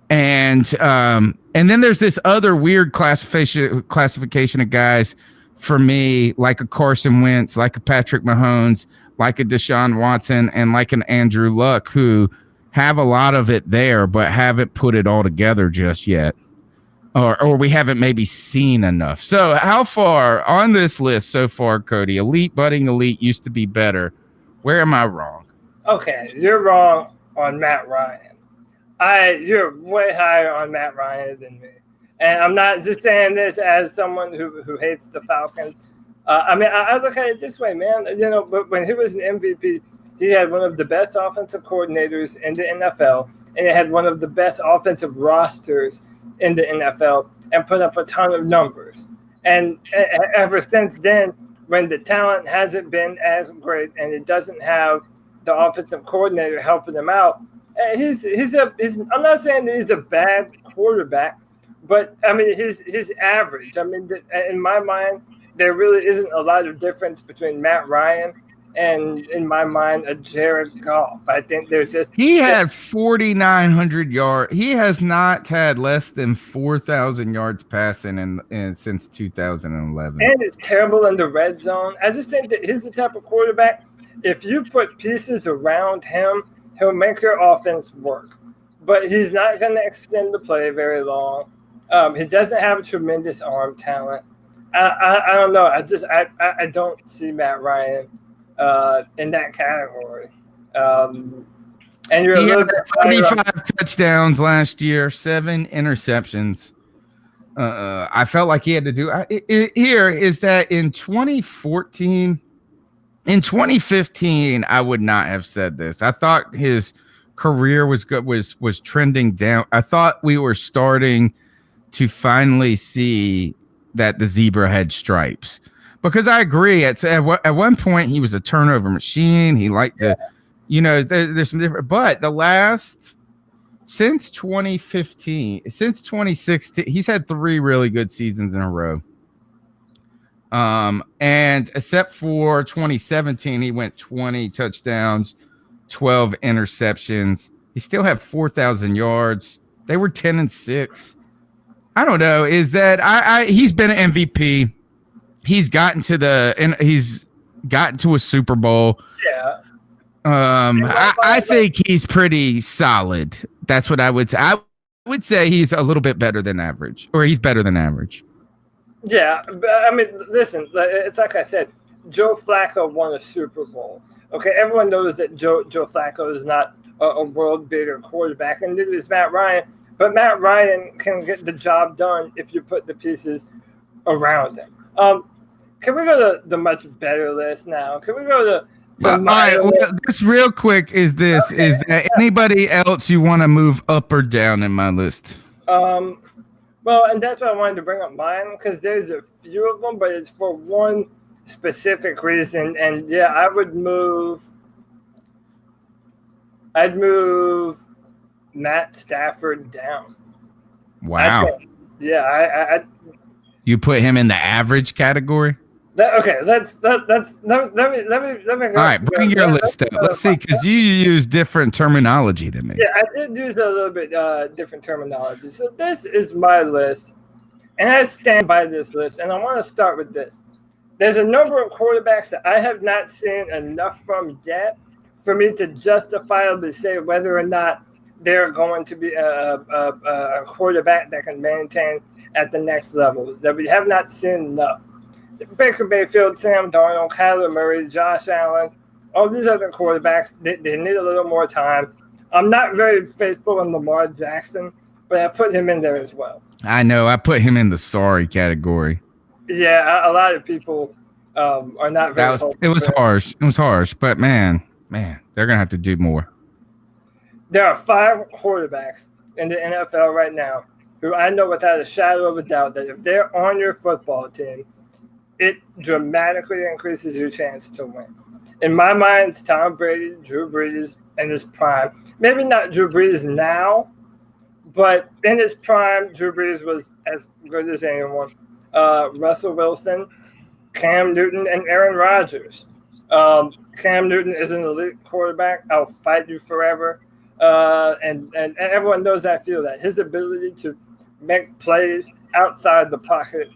And then there's this other weird classification of guys for me, like a Carson Wentz, like a Patrick Mahomes, like a Deshaun Watson, and like an Andrew Luck, who have a lot of it there, but haven't put it all together just yet. or we haven't maybe seen enough. So how far on this list so far, Cody? Elite, budding elite used to be better. Where am I wrong? Okay, you're wrong on Matt Ryan. You're way higher on Matt Ryan than me. And I'm not just saying this as someone who hates the Falcons. I look at it this way, man. But when he was an MVP, he had one of the best offensive coordinators in the NFL, and it had one of the best offensive rosters in the NFL, and put up a ton of numbers. And ever since then, when the talent hasn't been as great, and it doesn't have the offensive coordinator helping him out, he's I'm not saying that he's a bad quarterback, but I mean he's average. I mean, in my mind, there really isn't a lot of difference between Matt Ryan and, in my mind, a Jared Goff. I think there's just he had 4,900 yards. He has not had less than 4,000 yards passing in since 2011. And it's terrible in the red zone. I just think that he's the type of quarterback. If you put pieces around him, he'll make your offense work. But he's not going to extend the play very long. He doesn't have a tremendous arm talent. I don't know. I don't see Matt Ryan in that category. And you're he a little had bit 35 touchdowns last year, 7 interceptions. I felt like he had to do here is that in 2014, in 2015, I would not have said this. I thought his career was good, was trending down. I thought we were starting to finally see that the zebra had stripes, because I agree. At one point, he was a turnover machine. He liked to, there's some different, but since 2015, since 2016, he's had 3 really good seasons in a row. And except for 2017, he went 20 touchdowns, 12 interceptions. He still had 4,000 yards. They were 10-6. I don't know. Is that he's been an MVP. He's gotten to a Super Bowl. Yeah. I think he's pretty solid. That's what I would say. I would say he's a little bit better than average, or he's better than average. Yeah, but I mean, listen, it's like I said, Joe Flacco won a Super Bowl. Okay, everyone knows that Joe Flacco is not a world-beater quarterback, and neither is Matt Ryan. But Matt Ryan can get the job done if you put the pieces around him. Can we go to the much better list now? Can we go to all right, well, just real quick, is there anybody else you want to move up or down in my list? Well, and that's why I wanted to bring up mine, because there's a few of them, but it's for one specific reason. And yeah, I'd move Matt Stafford down. Wow. You put him in the average category? Let me go. All right, bring your list up. Let's see, because you use different terminology than me. Yeah, I did use a little bit different terminology. So this is my list, and I stand by this list, and I want to start with this. There's a number of quarterbacks that I have not seen enough from yet for me to justifiably say whether or not they're going to be a quarterback that can maintain at the next level, that we have not seen enough. Baker Mayfield, Sam Darnold, Kyler Murray, Josh Allen, all these other quarterbacks, they need a little more time. I'm not very faithful in Lamar Jackson, but I put him in there as well. I know. I put him in the sorry category. Yeah, a lot of people are not very It was harsh. It was harsh, but man, they're going to have to do more. There are 5 quarterbacks in the NFL right now who I know without a shadow of a doubt that if they're on your football team, it dramatically increases your chance to win. In my mind, it's Tom Brady, Drew Brees in his prime. Maybe not Drew Brees now, but in his prime, Drew Brees was as good as anyone. Russell Wilson, Cam Newton, and Aaron Rodgers. Cam Newton is an elite quarterback. I'll fight you forever. And everyone knows I feel that. His ability to make plays outside the pocket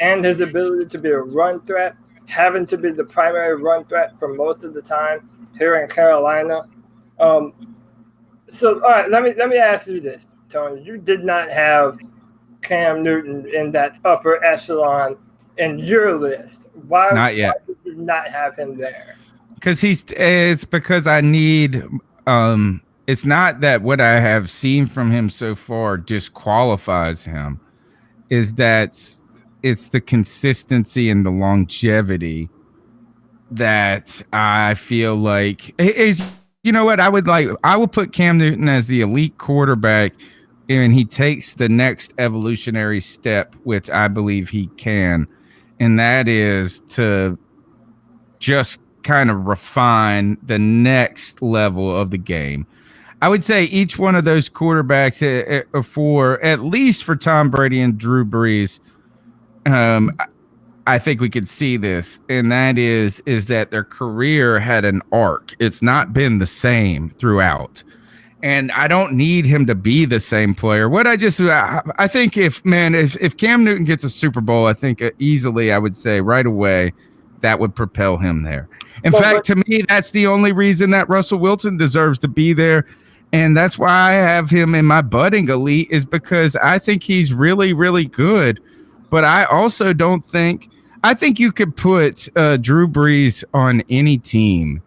and his ability to be a run threat, having to be the primary run threat for most of the time here in Carolina. So, all right, let me ask you this, Tony. You did not have Cam Newton in that upper echelon in your list? Not yet. Why did you not have him there? Because it's because I need it's not that what I have seen from him so far disqualifies him, is that it's the consistency and the longevity that I feel like is, you know what, I will put Cam Newton as the elite quarterback, and he takes the next evolutionary step, which I believe he can, and that is to just kind of refine the next level of the game. I would say each one of those quarterbacks, for at least for Tom Brady and Drew Brees, I think we could see this, and that is that their career had an arc. It's not been the same throughout. And I don't need him to be the same player. I think if Cam Newton gets a Super Bowl, I think easily I would say right away that would propel him there. In fact, to me, that's the only reason that Russell Wilson deserves to be there. And that's why I have him in my budding elite, is because I think he's really, really good. But I also I think you could put Drew Brees on any team,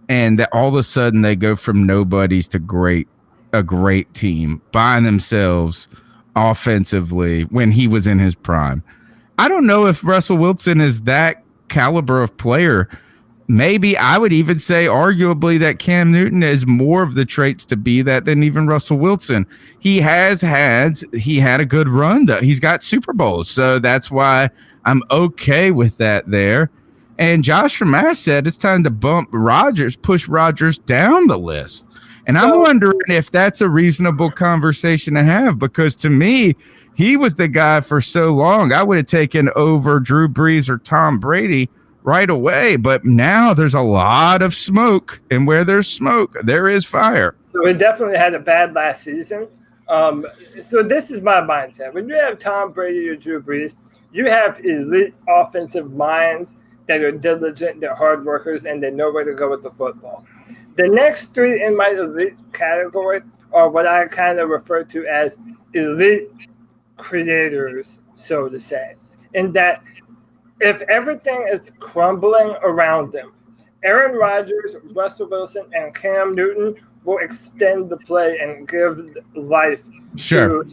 and that all of a sudden they go from nobodies to a great team by themselves offensively when he was in his prime. I don't know if Russell Wilson is that caliber of player. Maybe I would even say arguably that Cam Newton has more of the traits to be that than even Russell Wilson. He had a good run though. He's got Super Bowls. So that's why I'm okay with that there. And Josh from Mass said it's time to push Rodgers down the list. And I'm wondering if that's a reasonable conversation to have, because to me, he was the guy for so long. I would have taken over Drew Brees or Tom Brady right away. But now there's a lot of smoke, and where there's smoke, there is fire. So we definitely had a bad last season. So this is my mindset. When you have Tom Brady or Drew Brees, you have elite offensive minds that are diligent, they're hard workers, and they know where to go with the football. The next three in my elite category are what I kind of refer to as elite creators, so to say, in that if everything is crumbling around them, Aaron Rodgers, Russell Wilson, and Cam Newton will extend the play and give life to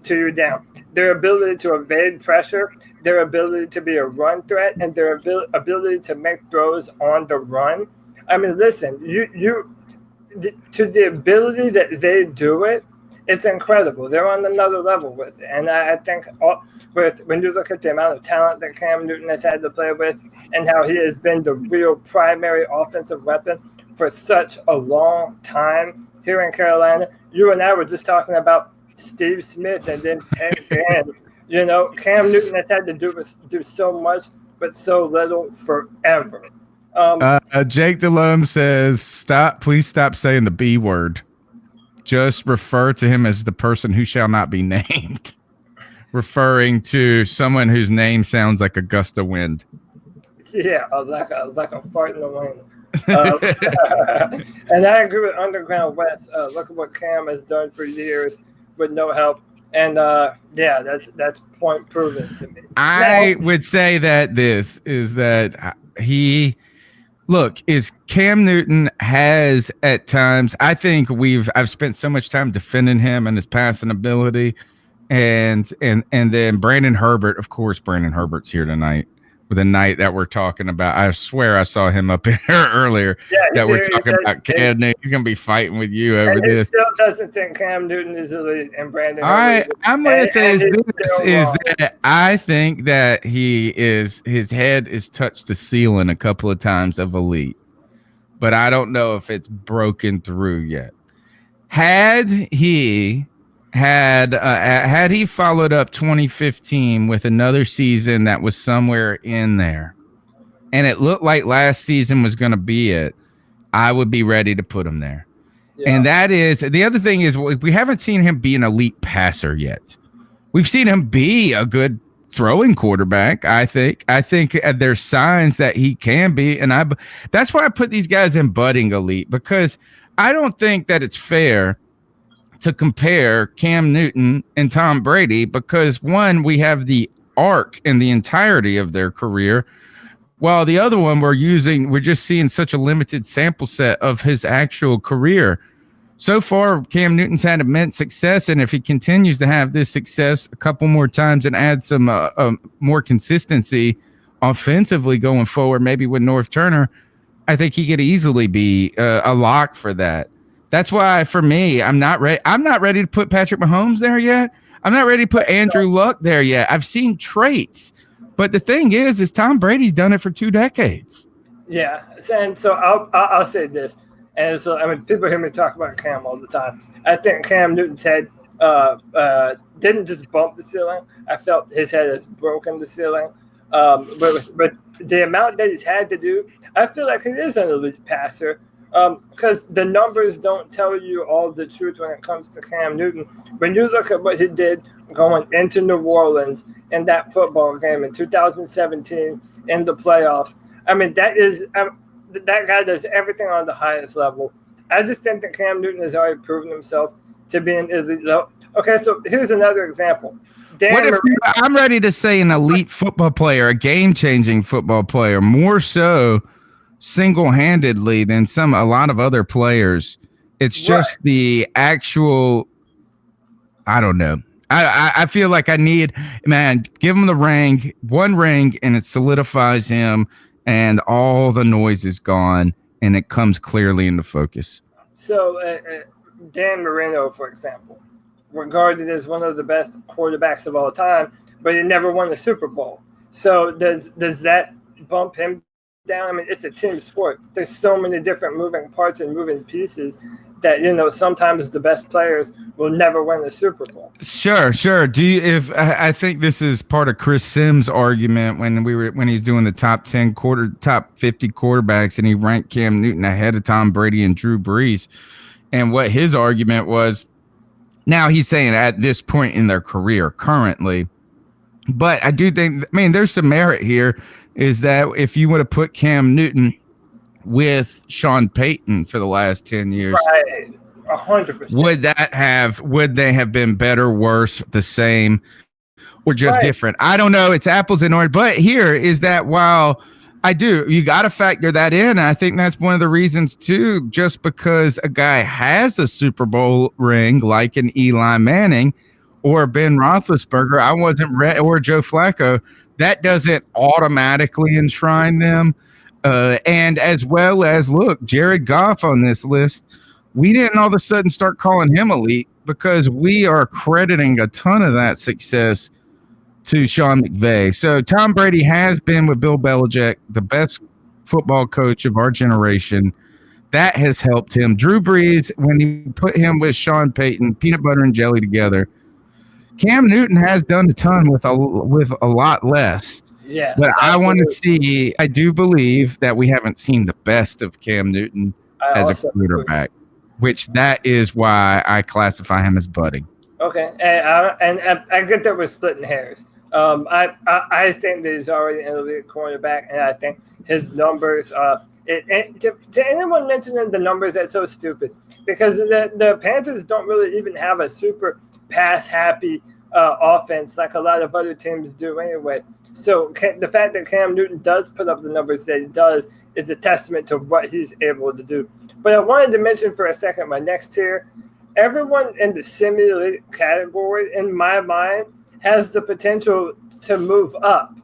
you down. Their ability to evade pressure, their ability to be a run threat, and their ability to make throws on the run. I mean, listen, to the ability that they do it, it's incredible. They're on another level with it. And I think when you look at the amount of talent that Cam Newton has had to play with and how he has been the real primary offensive weapon for such a long time here in Carolina. You and I were just talking about Steve Smith and then Ted Ginn. You know, Cam Newton has had to do so much, but so little forever. Jake DeLome says, please stop saying the B word. Just refer to him as the person who shall not be named, referring to someone whose name sounds like a gust of wind. Yeah, like a fart in the wind. And I agree with Underground West. Look at what Cam has done for years with no help. And that's point proven to me. I would say that this is that is Cam Newton has at times, I think I've spent so much time defending him and his passing ability, and then Brandon Herbert, of course, Brandon Herbert's here tonight with a night that we're talking about. I swear I saw him up here earlier we're talking about Cam Newton. He's going to be fighting with you over this. He still doesn't think Cam Newton is elite and Brandon Herbert. I'm going to say that I think that his head is touched the ceiling a couple of times of elite, but I don't know if it's broken through yet. Had he followed up 2015 with another season that was somewhere in there, and it looked like last season was going to be it, I would be ready to put him there. Yeah. And that is the other thing is we haven't seen him be an elite passer yet. We've seen him be a good throwing quarterback. I think there's signs that he can be, and that's why I put these guys in budding elite, because I don't think that it's fair to compare Cam Newton and Tom Brady because, one, we have the arc and the entirety of their career, while the other one we're just seeing such a limited sample set of his actual career. So far, Cam Newton's had immense success, and if he continues to have this success a couple more times and add some more consistency offensively going forward, maybe with North Turner, I think he could easily be a lock for that. That's why, for me, I'm not ready. I'm not ready to put Patrick Mahomes there yet. I'm not ready to put Andrew Luck there yet. I've seen traits, but the thing is Tom Brady's done it for 2 decades. Yeah, and so I'll say this. And so, I mean, people hear me talk about Cam all the time. I think Cam Newton's head didn't just bump the ceiling. I felt his head has broken the ceiling. But the amount that he's had to do, I feel like he is an elite passer because the numbers don't tell you all the truth when it comes to Cam Newton. When you look at what he did going into New Orleans in that football game in 2017 in the playoffs, I mean, that guy does everything on the highest level. I just think that Cam Newton has already proven himself to be an elite. Okay, so here's another example. I'm ready to say an elite football player, a game-changing football player, more so single-handedly than a lot of other players. It's just the actual, I don't know. I feel like I need, man, give him the ring, one ring, and it solidifies him, and all the noise is gone, and it comes clearly into focus. So Dan Marino, for example, regarded as one of the best quarterbacks of all time, but he never won a Super Bowl. So does that bump him down? I mean, it's a team sport. There's so many different moving parts and moving pieces that, sometimes the best players will never win a Super Bowl. Sure. I think this is part of Chris Sims' argument when he's doing the top 50 quarterbacks, and he ranked Cam Newton ahead of Tom Brady and Drew Brees. And what his argument was, now he's saying at this point in their career currently, but I do think, there's some merit here, is that if you would have put Cam Newton with Sean Payton for the last 10 years, right, 100%. Would they have been better, worse, the same, or just different? I don't know. It's apples and oranges. But here is that while you got to factor that in. I think that's one of the reasons too, just because a guy has a Super Bowl ring like an Eli Manning or Ben Roethlisberger, I wasn't ready, or Joe Flacco, that doesn't automatically enshrine them. And as well as, look, Jared Goff on this list, we didn't all of a sudden start calling him elite because we are crediting a ton of that success to Sean McVay. So Tom Brady has been with Bill Belichick, the best football coach of our generation. That has helped him. Drew Brees, when you put him with Sean Payton, peanut butter and jelly together. Cam Newton has done a ton with a lot less. Yeah, but I do believe that we haven't seen the best of Cam Newton as a quarterback, which that is why I classify him as budding. Okay, and I get that we're splitting hairs. I think that he's already an elite cornerback, and I think his numbers. To anyone mentioning the numbers, that's so stupid because the Panthers don't really even have a super pass-happy offense like a lot of other teams do anyway. So the fact that Cam Newton does put up the numbers that he does is a testament to what he's able to do. But I wanted to mention for a second my next tier. Everyone in the semi-elite category, in my mind, has the potential to move up.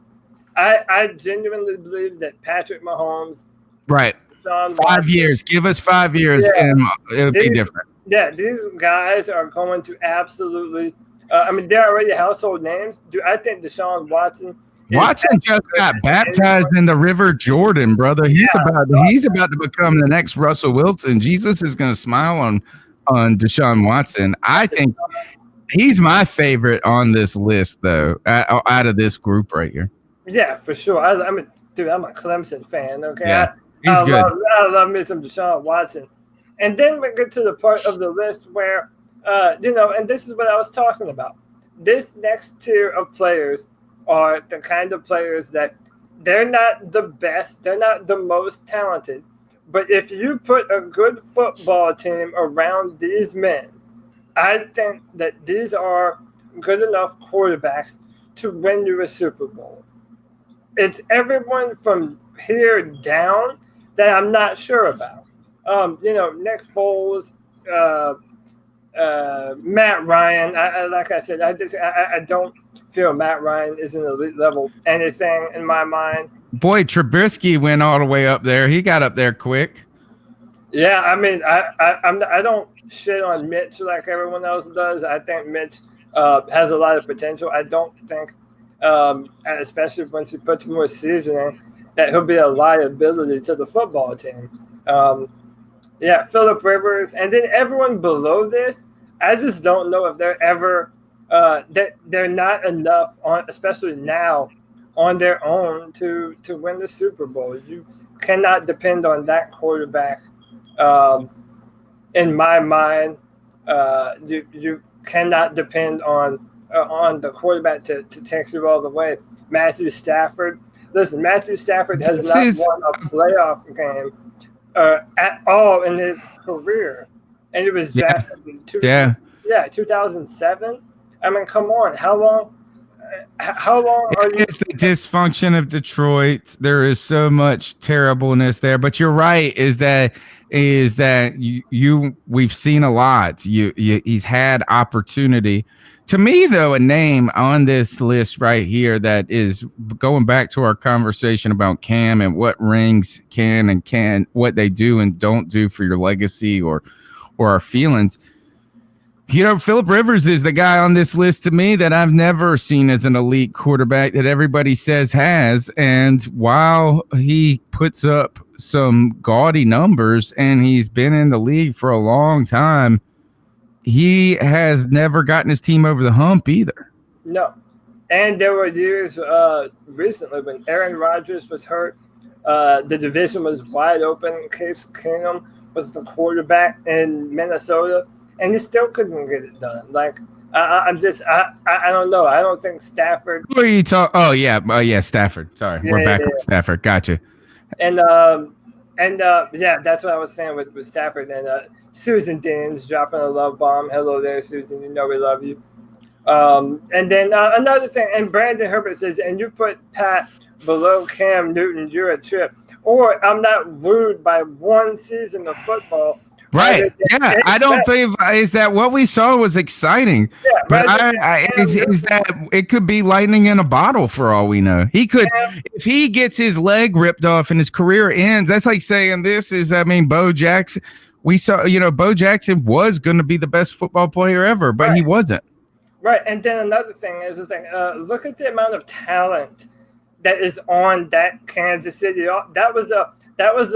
I genuinely believe that Patrick Mahomes, right, 5 years, give us 5 years, and it'll be different. Yeah, these guys are going to absolutely. They're already household names. I think Deshaun Watson just got baptized in the River Jordan, brother. He's about to become the next Russell Wilson. Jesus is going to smile on Deshaun Watson. I think he's my favorite on this list, though, out of this group right here. Yeah, for sure. I'm a Clemson fan. Okay, yeah, he's good. I love me some Deshaun Watson. And then we get to the part of the list where, and this is what I was talking about. This next tier of players are the kind of players that they're not the best, they're not the most talented, but if you put a good football team around these men, I think that these are good enough quarterbacks to win you a Super Bowl. It's everyone from here down that I'm not sure about. Nick Foles, Matt Ryan. Like I said, I don't feel Matt Ryan is an elite level anything in my mind. Boy, Trubisky went all the way up there. He got up there quick. Yeah, I mean, I don't shit on Mitch like everyone else does. I think Mitch has a lot of potential. I don't think, especially once he puts more seasoning, that he'll be a liability to the football team. Yeah, Phillip Rivers, and then everyone below this, I just don't know if they're ever they're not enough on, especially now, on their own to win the Super Bowl. You cannot depend on that quarterback. In my mind, you cannot depend on the quarterback to take you all the way. Matthew Stafford. Listen, Matthew Stafford has not won a playoff game at all in his career, and it was drafted in 2007. I mean, come on, how long are you? It's the dysfunction of Detroit. There is so much terribleness there, but you're right. Is that we've seen a lot. He's had opportunity. To me, though, a name on this list right here that is going back to our conversation about Cam and what rings can what they do and don't do for your legacy or our feelings. Phillip Rivers is the guy on this list to me that I've never seen as an elite quarterback that everybody says has. And while he puts up some gaudy numbers and he's been in the league for a long time, he has never gotten his team over the hump either. No. And there were years recently when Aaron Rodgers was hurt. The division was wide open. Case Keenum was the quarterback in Minnesota. And he still couldn't get it done. Like, I don't know. I don't think Stafford. Who are you talking? Oh yeah, Stafford. Sorry, we're back with Stafford. Gotcha. And that's what I was saying with Stafford. And Susan Dean's dropping a love bomb. Hello there, Susan. You know we love you. And then another thing. And Brandon Herbert says, and you put Pat below Cam Newton, you're a trip. Or I'm not wooed by one season of football. Right. Yeah. I don't think is that what we saw was exciting. Yeah, but is that it could be lightning in a bottle for all we know. He could if he gets his leg ripped off and his career ends. That's like saying Bo Jackson. We saw, Bo Jackson was going to be the best football player ever, but he wasn't. Right. And then another thing is like look at the amount of talent that is on that Kansas City. That was a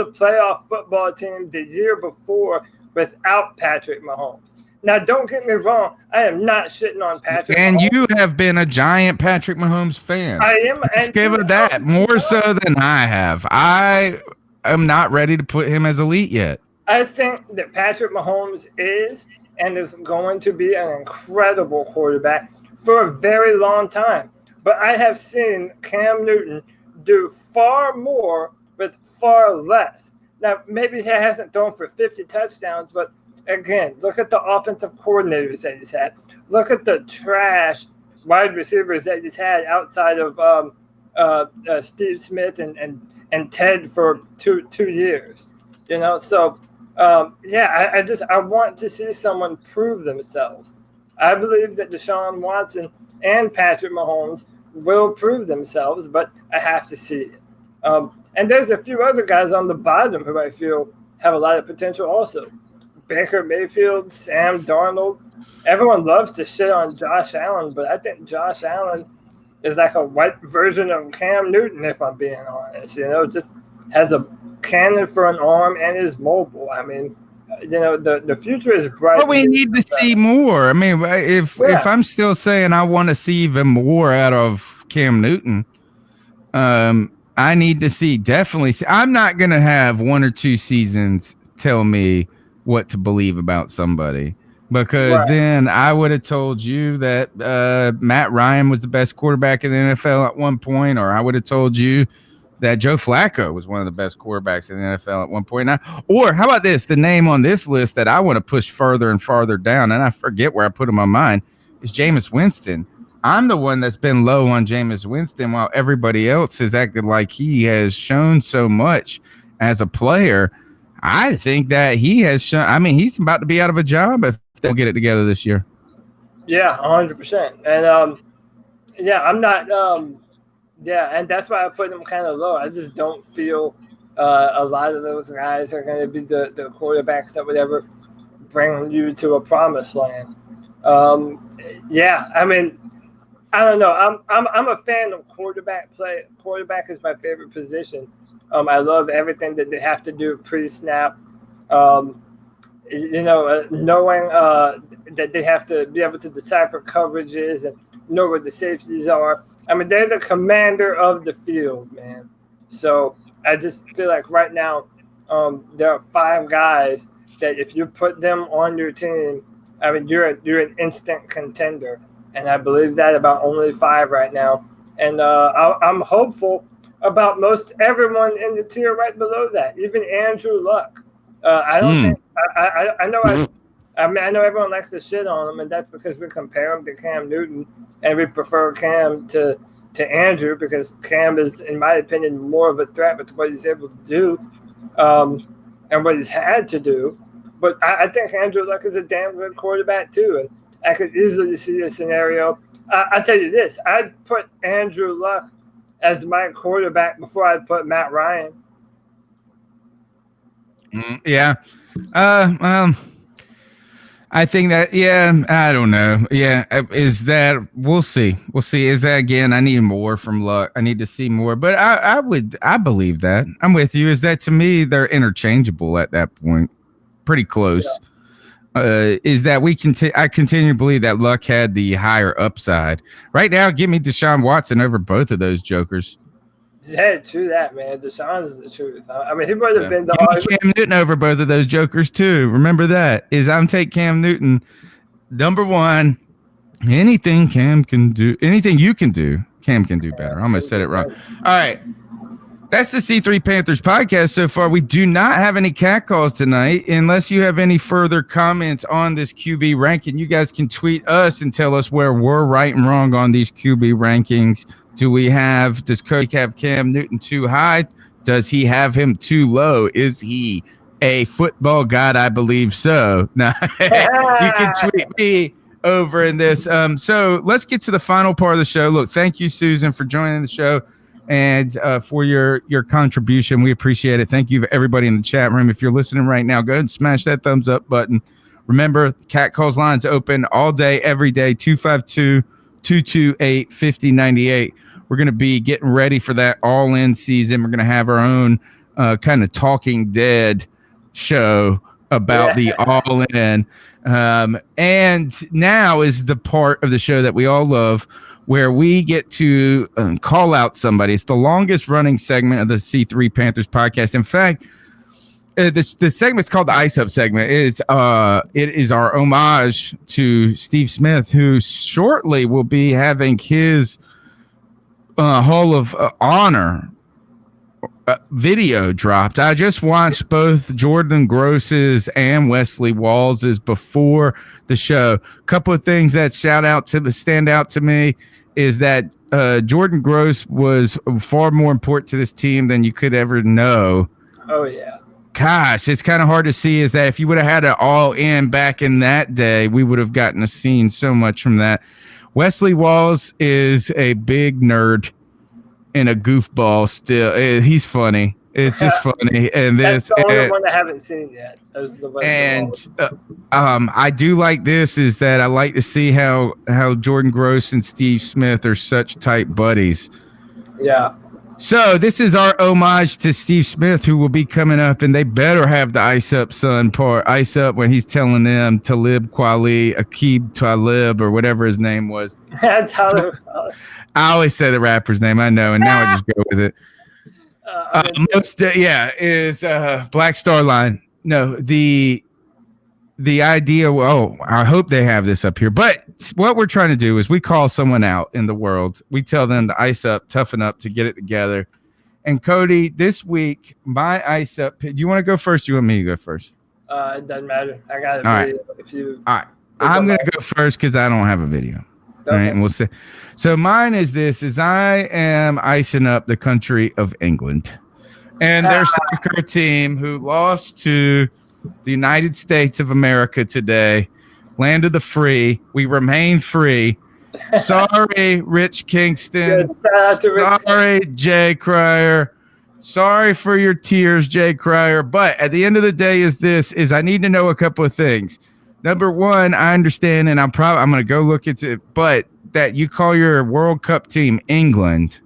playoff football team the year before without Patrick Mahomes. Now, don't get me wrong. I am not shitting on Patrick and Mahomes. You have been a giant Patrick Mahomes fan. I am. Let's give it that. More so than I have. I am not ready to put him as elite yet. I think that Patrick Mahomes is and is going to be an incredible quarterback for a very long time. But I have seen Cam Newton do far more with far less. Now, maybe he hasn't thrown for 50 touchdowns, but again, look at the offensive coordinators that he's had. Look at the trash wide receivers that he's had outside of Steve Smith and Ted for two years. So I want to see someone prove themselves. I believe that Deshaun Watson and Patrick Mahomes will prove themselves, but I have to see it. And there's a few other guys on the bottom who I feel have a lot of potential also. Baker Mayfield, Sam Darnold. Everyone loves to shit on Josh Allen, but I think Josh Allen is like a white version of Cam Newton, if I'm being honest. Just has a cannon for an arm and is mobile. I mean, the future is bright. But we need to see more. I mean, if I'm still saying I want to see even more out of Cam Newton, I need to definitely see. I'm not going to have one or two seasons tell me what to believe about somebody, because then I would have told you that Matt Ryan was the best quarterback in the NFL at one point, or I would have told you that Joe Flacco was one of the best quarterbacks in the NFL at one point. Or how about this? The name on this list that I want to push further and farther down, and I forget where I put him on mine, is Jameis Winston. I'm the one that's been low on Jameis Winston while everybody else has acted like he has shown so much as a player. I think that he has shown. I mean, he's about to be out of a job if they'll get it together this year. Yeah, 100%. And I'm not. And that's why I put him kind of low. I just don't feel a lot of those guys are going to be the quarterbacks that would ever bring you to a promised land. I mean, I don't know. I'm a fan of quarterback play. Quarterback is my favorite position. I love everything that they have to do pre-snap. Knowing that they have to be able to decipher coverages and know where the safeties are. I mean, they're the commander of the field, man. So I just feel like right now there are 5 guys that if you put them on your team, I mean, you're an instant contender. And I believe that about only 5 right now. And I'm hopeful about most everyone in the tier right below that, even Andrew Luck. I don't think I know everyone likes to shit on him, and that's because we compare him to Cam Newton, and we prefer Cam to Andrew because Cam is, in my opinion, more of a threat with what he's able to do and what he's had to do. But I think Andrew Luck is a damn good quarterback too, and I could easily see a scenario. I tell you this, I'd put Andrew Luck as my quarterback before I'd put Matt Ryan. Yeah. I think that, I don't know. Yeah. Is that, we'll see. Is that, again, I need more from Luck. I need to see more, but I believe that. I'm with you. Is that, to me, they're interchangeable at that point. Pretty close. Yeah. Is that I continue to believe that Luck had the higher upside. Right now, give me Deshaun Watson over both of those jokers. Yeah, true that, man. Deshaun's the truth. I mean, he would have been the Cam Newton over both of those jokers too. Remember that. I'm take Cam Newton number 1. Anything Cam can do, anything you can do, Cam can do better. I almost said it wrong. All right. That's the C3 Panthers podcast so far. We do not have any cat calls tonight. Unless you have any further comments on this QB ranking, you guys can tweet us and tell us where we're right and wrong on these QB rankings. Does Cody have Cam Newton too high? Does he have him too low? Is he a football god? I believe so. Now, you can tweet me over in this. So let's get to the final part of the show. Look, thank you, Susan, for joining the show. And for your contribution. We appreciate it. Thank you to everybody in the chat room. If you're listening right now, go ahead and smash that thumbs up button. Remember, Cat Calls lines open all day, every day, 252-228-5098. We're going to be getting ready for that all-in season. We're going to have our own kind of Talking Dead show about the all-in. And now is the part of the show that we all love, where we get to call out somebody. It's the longest running segment of the C3 Panthers podcast. In fact, the segment's called the Ice Up segment. It is our homage to Steve Smith, who shortly will be having his Hall of Honor video dropped. I just watched both Jordan Gross's and Wesley Walls's before the show. A couple of things that stand out to me is that Jordan Gross was far more important to this team than you could ever know. Oh, yeah. Gosh, it's kind of hard to see is that if you would have had it all in back in that day, we would have gotten to see so much from that. Wesley Walls is a big nerd and a goofball still. He's funny. It's just funny. And that's the only one I haven't seen yet. I do like this is that I like to see how Jordan Gross and Steve Smith are such tight buddies. Yeah. So this is our homage to Steve Smith, who will be coming up, and they better have the Ice Up son part. Ice Up when he's telling them Talib Kweli, Aqib Talib, or whatever his name was. Talib. I always say the rapper's name, I know, and now I just go with it. Is Black Star Line. No, the idea. Oh, I hope they have this up here. But what we're trying to do is we call someone out in the world. We tell them to ice up, toughen up, to get it together, And Cody, this week, my ice up. Do you want to go first? You want me to go first? It doesn't matter. I got a video. Right. If you. All right. I'm going to go first because I don't have a video. Okay. All right, and we'll see. So mine is this: is I am icing up the country of England and their soccer team who lost to the United States of America today. Land of the free. We remain free. Sorry, Rich Kingston. Sorry, Jay Cryer. Sorry for your tears, Jay Cryer. But at the end of the day, is I need to know a couple of things. Number one, I understand, and I'm going to go look into it, but that you call your World Cup team England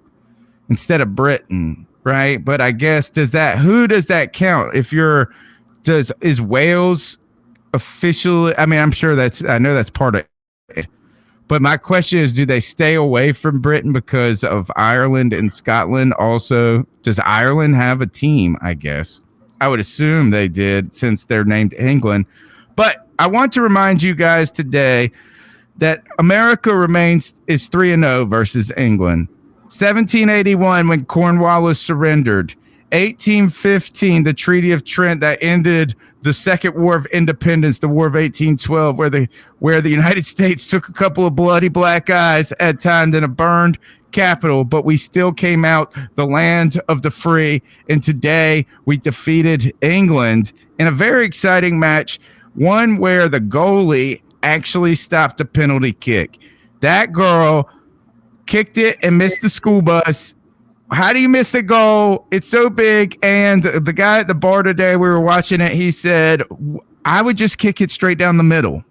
instead of Britain, right? But I guess who does that count? Is Wales officially? I mean, I'm sure I know that's part of it. But my question is, do they stay away from Britain because of Ireland and Scotland? Also, does Ireland have a team? I guess I would assume they did since they're named England. But I want to remind you guys today that America is 3-0 versus England. 1781 when Cornwallis surrendered. 1815, the Treaty of Trent that ended the Second War of Independence, the War of 1812, where the United States took a couple of bloody black eyes at times in a burned capital, but we still came out the land of the free. And today we defeated England in a very exciting match, one where the goalie actually stopped a penalty kick. That girl kicked it and missed the school bus. How do you miss the goal? It's so big. And the guy at the bar today, we were watching it, he said, I would just kick it straight down the middle.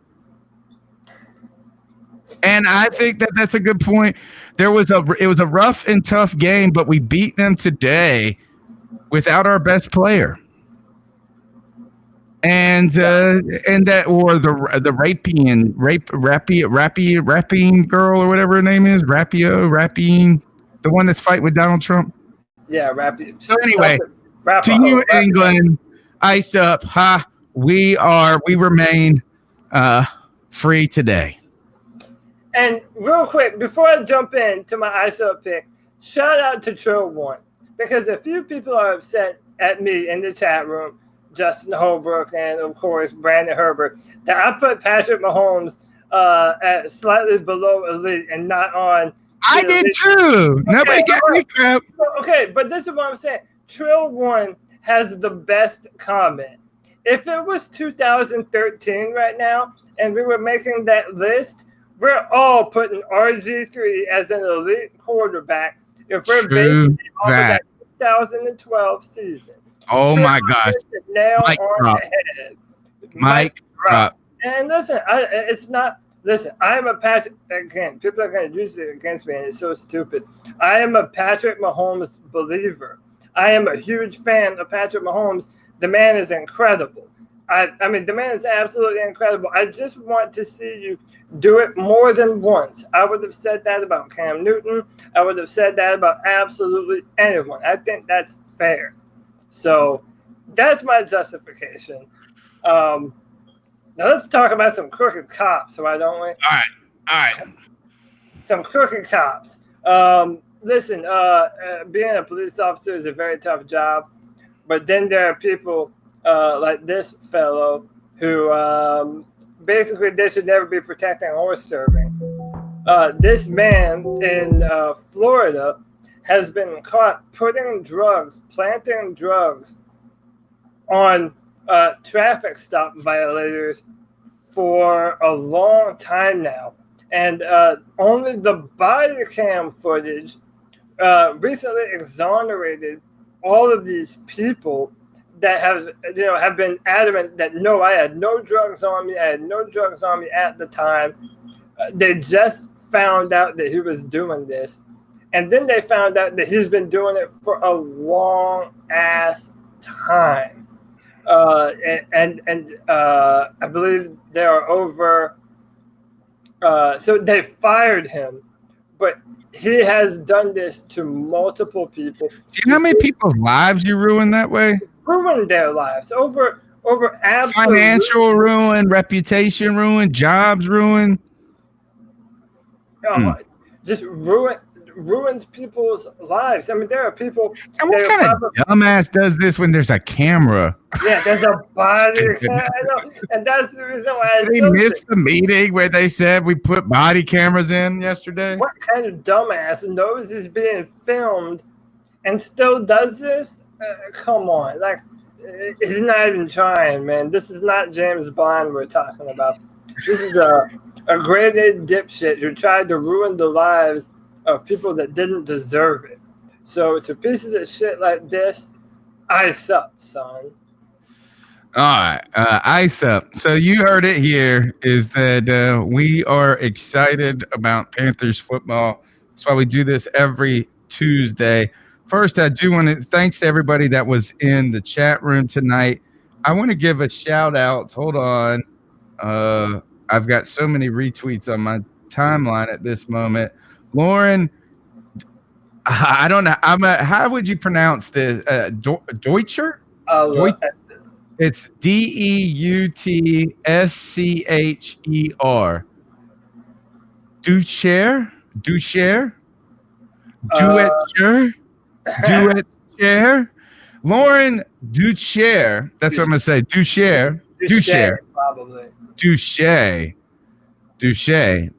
And I think that's a good point. It was a rough and tough game, but we beat them today without our best player. And that, or the rapping girl or whatever her name is, rapping, the one that's fighting with Donald Trump. Yeah, rapping. So anyway, to you, England, ice up. We remain free today. And real quick, before I jump into my ice up pick, shout out to Trill One, because a few people are upset at me in the chat room, Justin Holbrook and of course Brandon Herbert, that I put Patrick Mahomes at slightly below elite and not on. I did too. Nobody got me crap. Okay, but this is what I'm saying. Trill One has the best comment. If it was 2013 right now and we were making that list, we're all putting RG3 as an elite quarterback if we're basing it off of that 2012 season. Oh my gosh. Nail on the head. Mike drop. And listen, it's not. Listen, I am a Patrick. Again, people are going to use it against me, and it's so stupid. I am a Patrick Mahomes believer. I am a huge fan of Patrick Mahomes. The man is incredible. I mean, the man is absolutely incredible. I just want to see you do it more than once. I would have said that about Cam Newton. I would have said that about absolutely anyone. I think that's fair. So that's my justification. Now let's talk about some crooked cops, why don't we? All right. Some crooked cops. Listen, being a police officer is a very tough job, but then there are people like this fellow who basically they should never be protecting or serving. This man in Florida has been caught planting drugs on traffic stop violators for a long time now. And only the body cam footage recently exonerated all of these people that have been adamant that no, I had no drugs on me. I had no drugs on me at the time. They just found out that he was doing this. And then they found out that he's been doing it for a long ass time. And I believe there are over. So they fired him, but he has done this to multiple people. Do you know how many people's lives you ruined that way? Ruined their lives over absolute financial ruin, reputation ruin, jobs ruin. Just ruined ruins people's lives. I mean, there are people. And what kind of dumbass does this when there's a camera? Yeah, there's a body camera. I know, and that's the reason why Did he miss the meeting where they said we put body cameras in yesterday? What kind of dumbass knows he's being filmed and still does this? Come on, like he's not even trying, man. This is not James Bond we're talking about. This is a graded dipshit who tried to ruin the lives of people that didn't deserve it. So to pieces of shit like this, ice up, son. All right, ice up. So you heard it here, is that we are excited about Panthers football. That's why we do this every Tuesday. First, I do want to thanks to everybody that was in the chat room tonight. I want to give a shout out. Hold on. I've got so many retweets on my timeline at this moment. Lauren, I don't know. How would you pronounce this? Deutscher? It's Deutscher. Duetcher? Duetcher? Lauren Duetcher. That's what I'm going to say. Duetcher. Probably. Duche.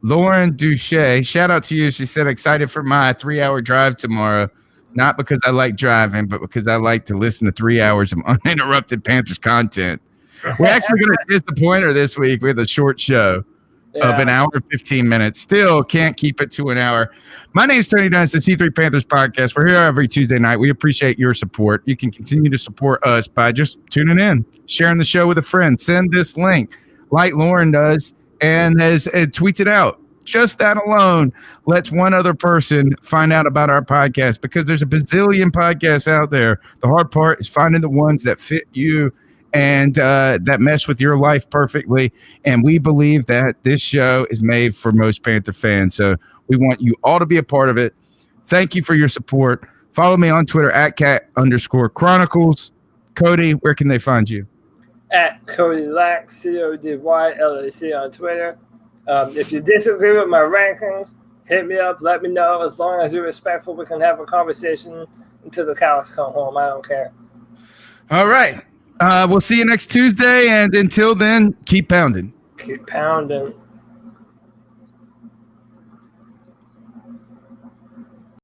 Lauren Duche. Shout out to you. She said, excited for my 3-hour drive tomorrow. Not because I like driving, but because I like to listen to 3 hours of uninterrupted Panthers content. We're actually going to disappoint her this week with a short show of an hour and 15 minutes. Still can't keep it to an hour. My name is Tony Dunn. It's the C3 Panthers podcast. We're here every Tuesday night. We appreciate your support. You can continue to support us by just tuning in, sharing the show with a friend. Send this link like Lauren does and has tweets it out. Just that alone lets one other person find out about our podcast, because there's a bazillion podcasts out there. The hard part is finding the ones that fit you and that mesh with your life perfectly. And we believe that this show is made for most Panther fans. So we want you all to be a part of it. Thank you for your support. Follow me on Twitter at @cat_chronicles. Cody, where can they find you? At Cody Lack, CODYLAC on Twitter. If you disagree with my rankings, hit me up. Let me know. As long as you're respectful, we can have a conversation until the cows come home. I don't care. All right. We'll see you next Tuesday. And until then, keep pounding. Keep pounding.